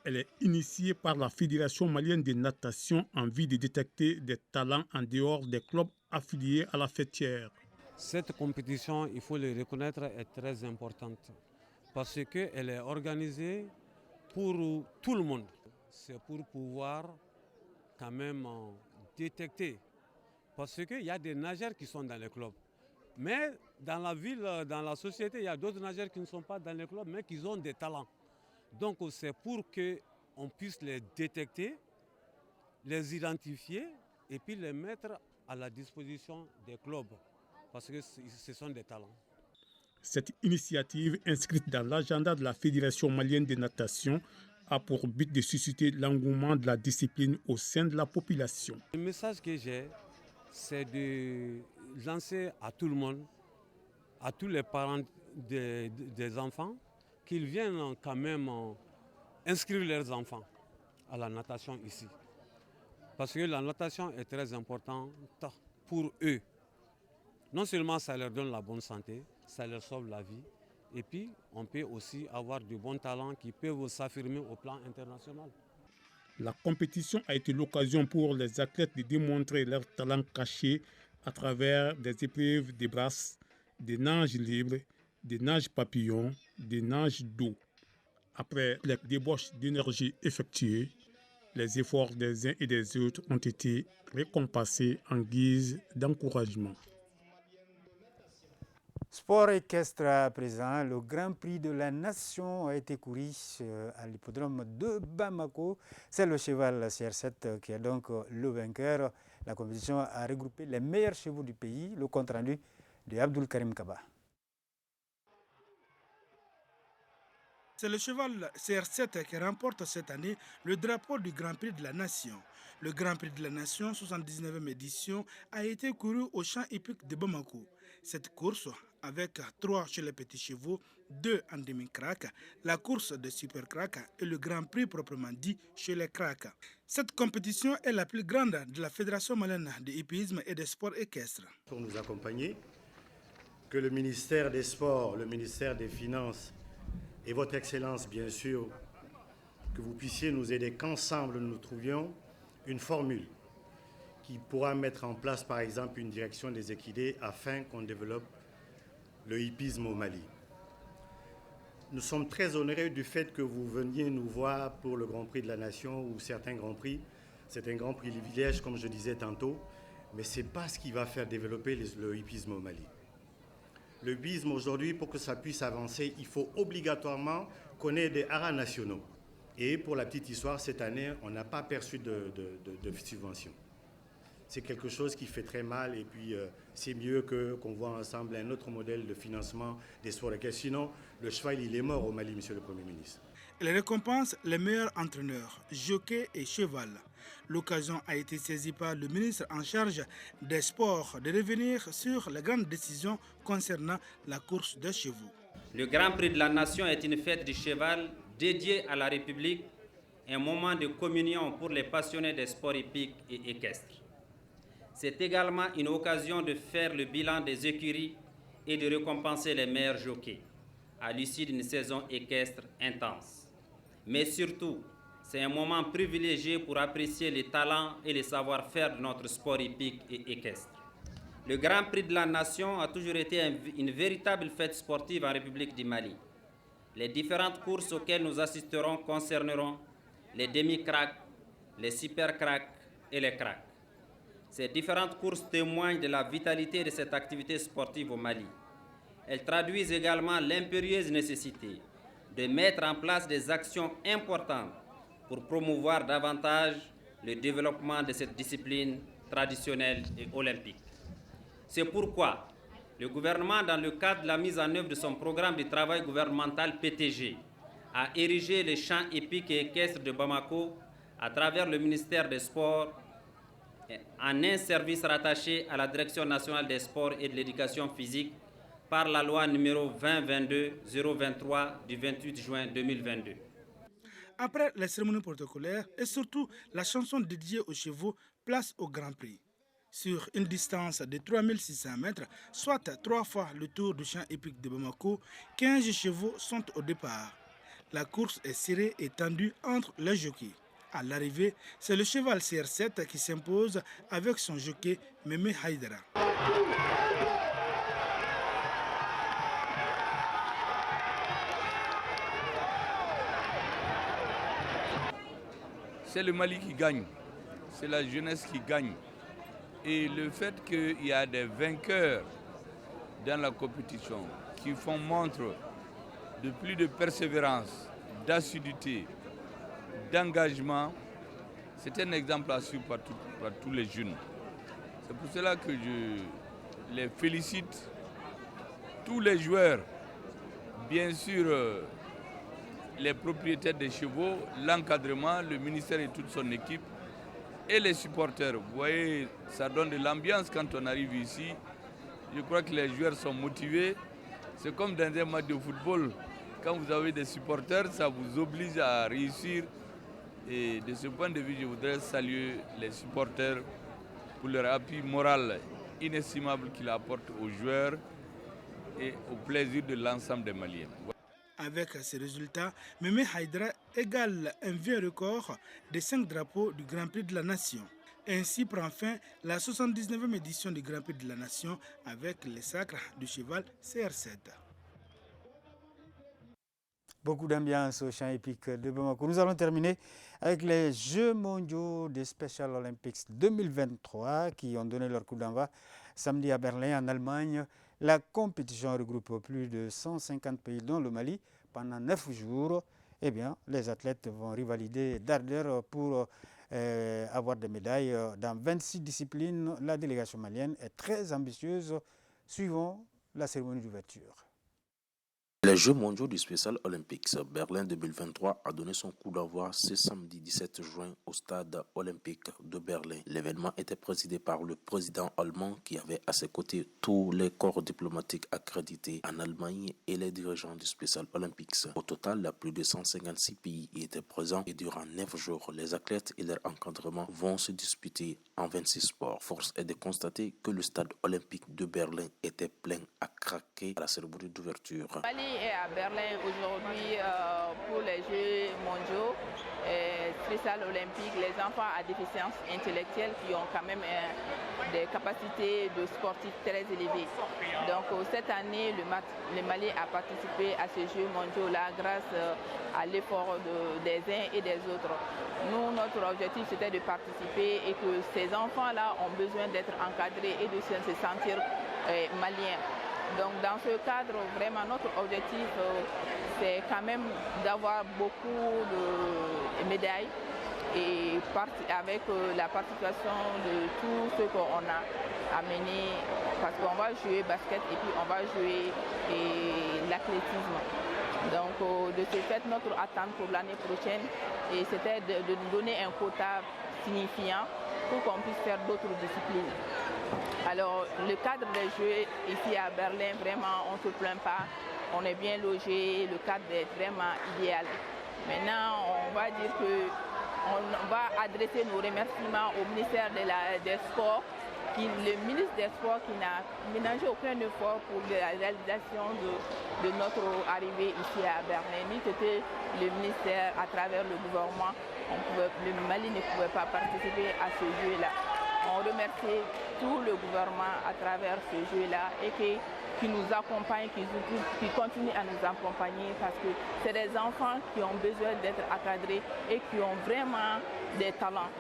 Elle est initiée par la Fédération malienne de natation en vue de détecter des talents en dehors des clubs affiliés à la fêtière. Cette compétition, il faut le reconnaître, est très importante parce qu'elle est organisée pour tout le monde. C'est pour pouvoir quand même détecter. Parce qu'il y a des nageurs qui sont dans les clubs. Mais dans la ville, dans la société, il y a d'autres nageurs qui ne sont pas dans les clubs, mais qui ont des talents. Donc c'est pour qu'on puisse les détecter, les identifier et puis les mettre à la disposition des clubs. Parce que ce sont des talents. Cette initiative, inscrite dans l'agenda de la Fédération malienne de natation, a pour but de susciter l'engouement de la discipline au sein de la population. Le message que j'ai, c'est de lancer à tout le monde, à tous les parents des enfants, qu'ils viennent quand même inscrire leurs enfants à la natation ici. Parce que la natation est très importante pour eux. Non seulement ça leur donne la bonne santé, ça leur sauve la vie, et puis on peut aussi avoir de bons talents qui peuvent s'affirmer au plan international. La compétition a été l'occasion pour les athlètes de démontrer leurs talents cachés à travers des épreuves de brasse, des nages libres, des nages papillons, des nages d'eau. Après les débauches d'énergie effectuées, les efforts des uns et des autres ont été récompensés en guise d'encouragement. Sport équestre à présent, le Grand Prix de la Nation a été couru à l'hippodrome de Bamako. C'est le cheval CR7 qui est donc le vainqueur. La compétition a regroupé les meilleurs chevaux du pays. Le compte rendu de Abdul Karim Kaba. C'est le cheval CR7 qui remporte cette année le drapeau du Grand Prix de la Nation. Le Grand Prix de la Nation, 79e édition, a été couru au champ hippique de Bamako. Cette course, avec 3 chez les petits chevaux, 2 en demi-crack, la course de super crack et le Grand Prix proprement dit chez les cracks. Cette compétition est la plus grande de la Fédération malienne de hippisme et des sports équestres. Pour nous accompagner, que le ministère des Sports, le ministère des Finances et votre Excellence, bien sûr, que vous puissiez nous aider, qu'ensemble nous trouvions une formule qui pourra mettre en place, par exemple, une direction des équidés afin qu'on développe le hippisme au Mali. Nous sommes très honorés du fait que vous veniez nous voir pour le Grand Prix de la Nation ou certains Grands Prix. C'est un grand privilège, comme je disais tantôt, mais ce n'est pas ce qui va faire développer le hippisme au Mali. Le hippisme aujourd'hui, pour que ça puisse avancer, il faut obligatoirement qu'on ait des haras nationaux. Et pour la petite histoire, cette année, on n'a pas perçu de subvention. C'est quelque chose qui fait très mal et puis c'est mieux qu'on voit ensemble un autre modèle de financement des sports équestres. Sinon, le cheval, il est mort au Mali, monsieur le Premier ministre. Elle récompense les meilleurs entraîneurs, jockeys et cheval. L'occasion a été saisie par le ministre en charge des sports de revenir sur les grandes décisions concernant la course de chevaux. Le Grand Prix de la Nation est une fête du cheval dédiée à la République, un moment de communion pour les passionnés des sports hippiques et équestres. C'est également une occasion de faire le bilan des écuries et de récompenser les meilleurs jockeys à l'issue d'une saison équestre intense. Mais surtout, c'est un moment privilégié pour apprécier les talents et les savoir-faire de notre sport hippique et équestre. Le Grand Prix de la Nation a toujours été une véritable fête sportive en République du Mali. Les différentes courses auxquelles nous assisterons concerneront les demi-cracks, les super-cracks et les cracks. Ces différentes courses témoignent de la vitalité de cette activité sportive au Mali. Elles traduisent également l'impérieuse nécessité de mettre en place des actions importantes pour promouvoir davantage le développement de cette discipline traditionnelle et olympique. C'est pourquoi le gouvernement, dans le cadre de la mise en œuvre de son programme de travail gouvernemental PTG, a érigé les champs hippiques et équestres de Bamako à travers le ministère des Sports en un service rattaché à la Direction nationale des sports et de l'éducation physique par la loi numéro 2022-023 du 28 juin 2022. Après la cérémonie protocolaire et surtout la chanson dédiée aux chevaux, place au Grand Prix. Sur une distance de 3600 mètres, soit 3 fois le tour du champ hippique de Bamako, 15 chevaux sont au départ. La course est serrée et tendue entre les jockeys. À l'arrivée, c'est le cheval CR7 qui s'impose avec son jockey Mémé Haïdara. c'est le Mali qui gagne, c'est la jeunesse qui gagne. Et le fait qu'il y a des vainqueurs dans la compétition qui font montre de plus de persévérance, d'assiduité, d'engagement, c'est un exemple à suivre par tous les jeunes. C'est pour cela que je les félicite, tous les joueurs, bien sûr les propriétaires des chevaux, l'encadrement, le ministère et toute son équipe, et les supporters. Vous voyez, ça donne de l'ambiance quand on arrive ici. Je crois que les joueurs sont motivés. C'est comme dans un match de football. Quand vous avez des supporters, ça vous oblige à réussir. Et de ce point de vue, je voudrais saluer les supporters pour leur appui moral inestimable qu'ils apportent aux joueurs et au plaisir de l'ensemble des Maliens. Avec ces résultats, Mémé Haïdra égale un vieux record des 5 drapeaux du Grand Prix de la Nation. Ainsi prend fin la 79e édition du Grand Prix de la Nation avec les sacres du cheval CR7. Beaucoup d'ambiance au champ épique de Bamako. Nous allons terminer avec les Jeux mondiaux des Special Olympics 2023 qui ont donné leur coup d'envoi samedi à Berlin, en Allemagne. La compétition regroupe plus de 150 pays, dont le Mali, pendant 9 jours. Eh bien, les athlètes vont rivaliser d'ardeur pour avoir des médailles dans 26 disciplines. La délégation malienne est très ambitieuse. Suivons la cérémonie d'ouverture. Les Jeux mondiaux du Special Olympics Berlin 2023 a donné son coup d'envoi ce samedi 17 juin au stade olympique de Berlin. L'événement était présidé par le président allemand qui avait à ses côtés tous les corps diplomatiques accrédités en Allemagne et les dirigeants du Special Olympics. Au total, plus de 156 pays y étaient présents et durant 9 jours, les athlètes et leur encadrement vont se disputer en 26 sports. Force est de constater que le stade olympique de Berlin était plein à craquer à la cérémonie d'ouverture. Et à Berlin aujourd'hui pour les Jeux mondiaux spécial olympiques, les enfants à déficience intellectuelle qui ont quand même des capacités de sportifs très élevées. Donc cette année, le Mali a participé à ces Jeux mondiaux-là grâce à l'effort des uns et des autres. Nous, notre objectif, c'était de participer et que ces enfants-là ont besoin d'être encadrés et de se sentir maliens. Donc dans ce cadre, vraiment notre objectif, c'est quand même d'avoir beaucoup de médailles et avec la participation de tout ce qu'on a amené, parce qu'on va jouer basket et puis on va jouer l'athlétisme. Donc de ce fait, notre attente pour l'année prochaine, c'était de nous donner un quota signifiant pour qu'on puisse faire d'autres disciplines. Alors, le cadre des Jeux ici à Berlin, vraiment, on ne se plaint pas. On est bien logé, le cadre est vraiment idéal. Maintenant, on va dire qu'on va adresser nos remerciements au ministère des Sports, le ministre des Sports qui n'a ménagé aucun effort pour la réalisation de notre arrivée ici à Berlin. Ni c'était le ministère à travers le gouvernement, le Mali ne pouvait pas participer à ce jeu-là. On remercie tout le gouvernement à travers ce jeu-là et qui nous accompagne, qui continue à nous accompagner parce que c'est des enfants qui ont besoin d'être encadrés et qui ont vraiment des talents.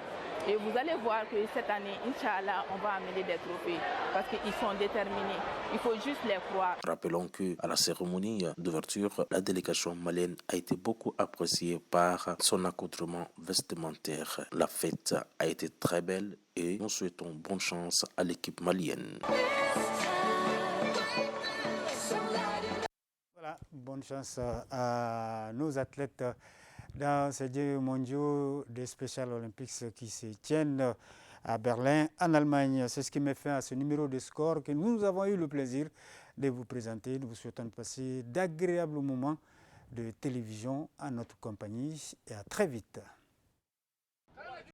Et vous allez voir que cette année, Inch'Allah, on va amener des trophées parce qu'ils sont déterminés. Il faut juste les croire. Rappelons qu'à la cérémonie d'ouverture, la délégation malienne a été beaucoup appréciée par son accoutrement vestimentaire. La fête a été très belle et nous souhaitons bonne chance à l'équipe malienne. Voilà, bonne chance à nos athlètes dans ces Jeux mondiaux des Special Olympics qui se tiennent à Berlin, en Allemagne. C'est ce qui met fin à ce numéro de score que nous avons eu le plaisir de vous présenter. Nous vous souhaitons de passer d'agréables moments de télévision en notre compagnie et à très vite.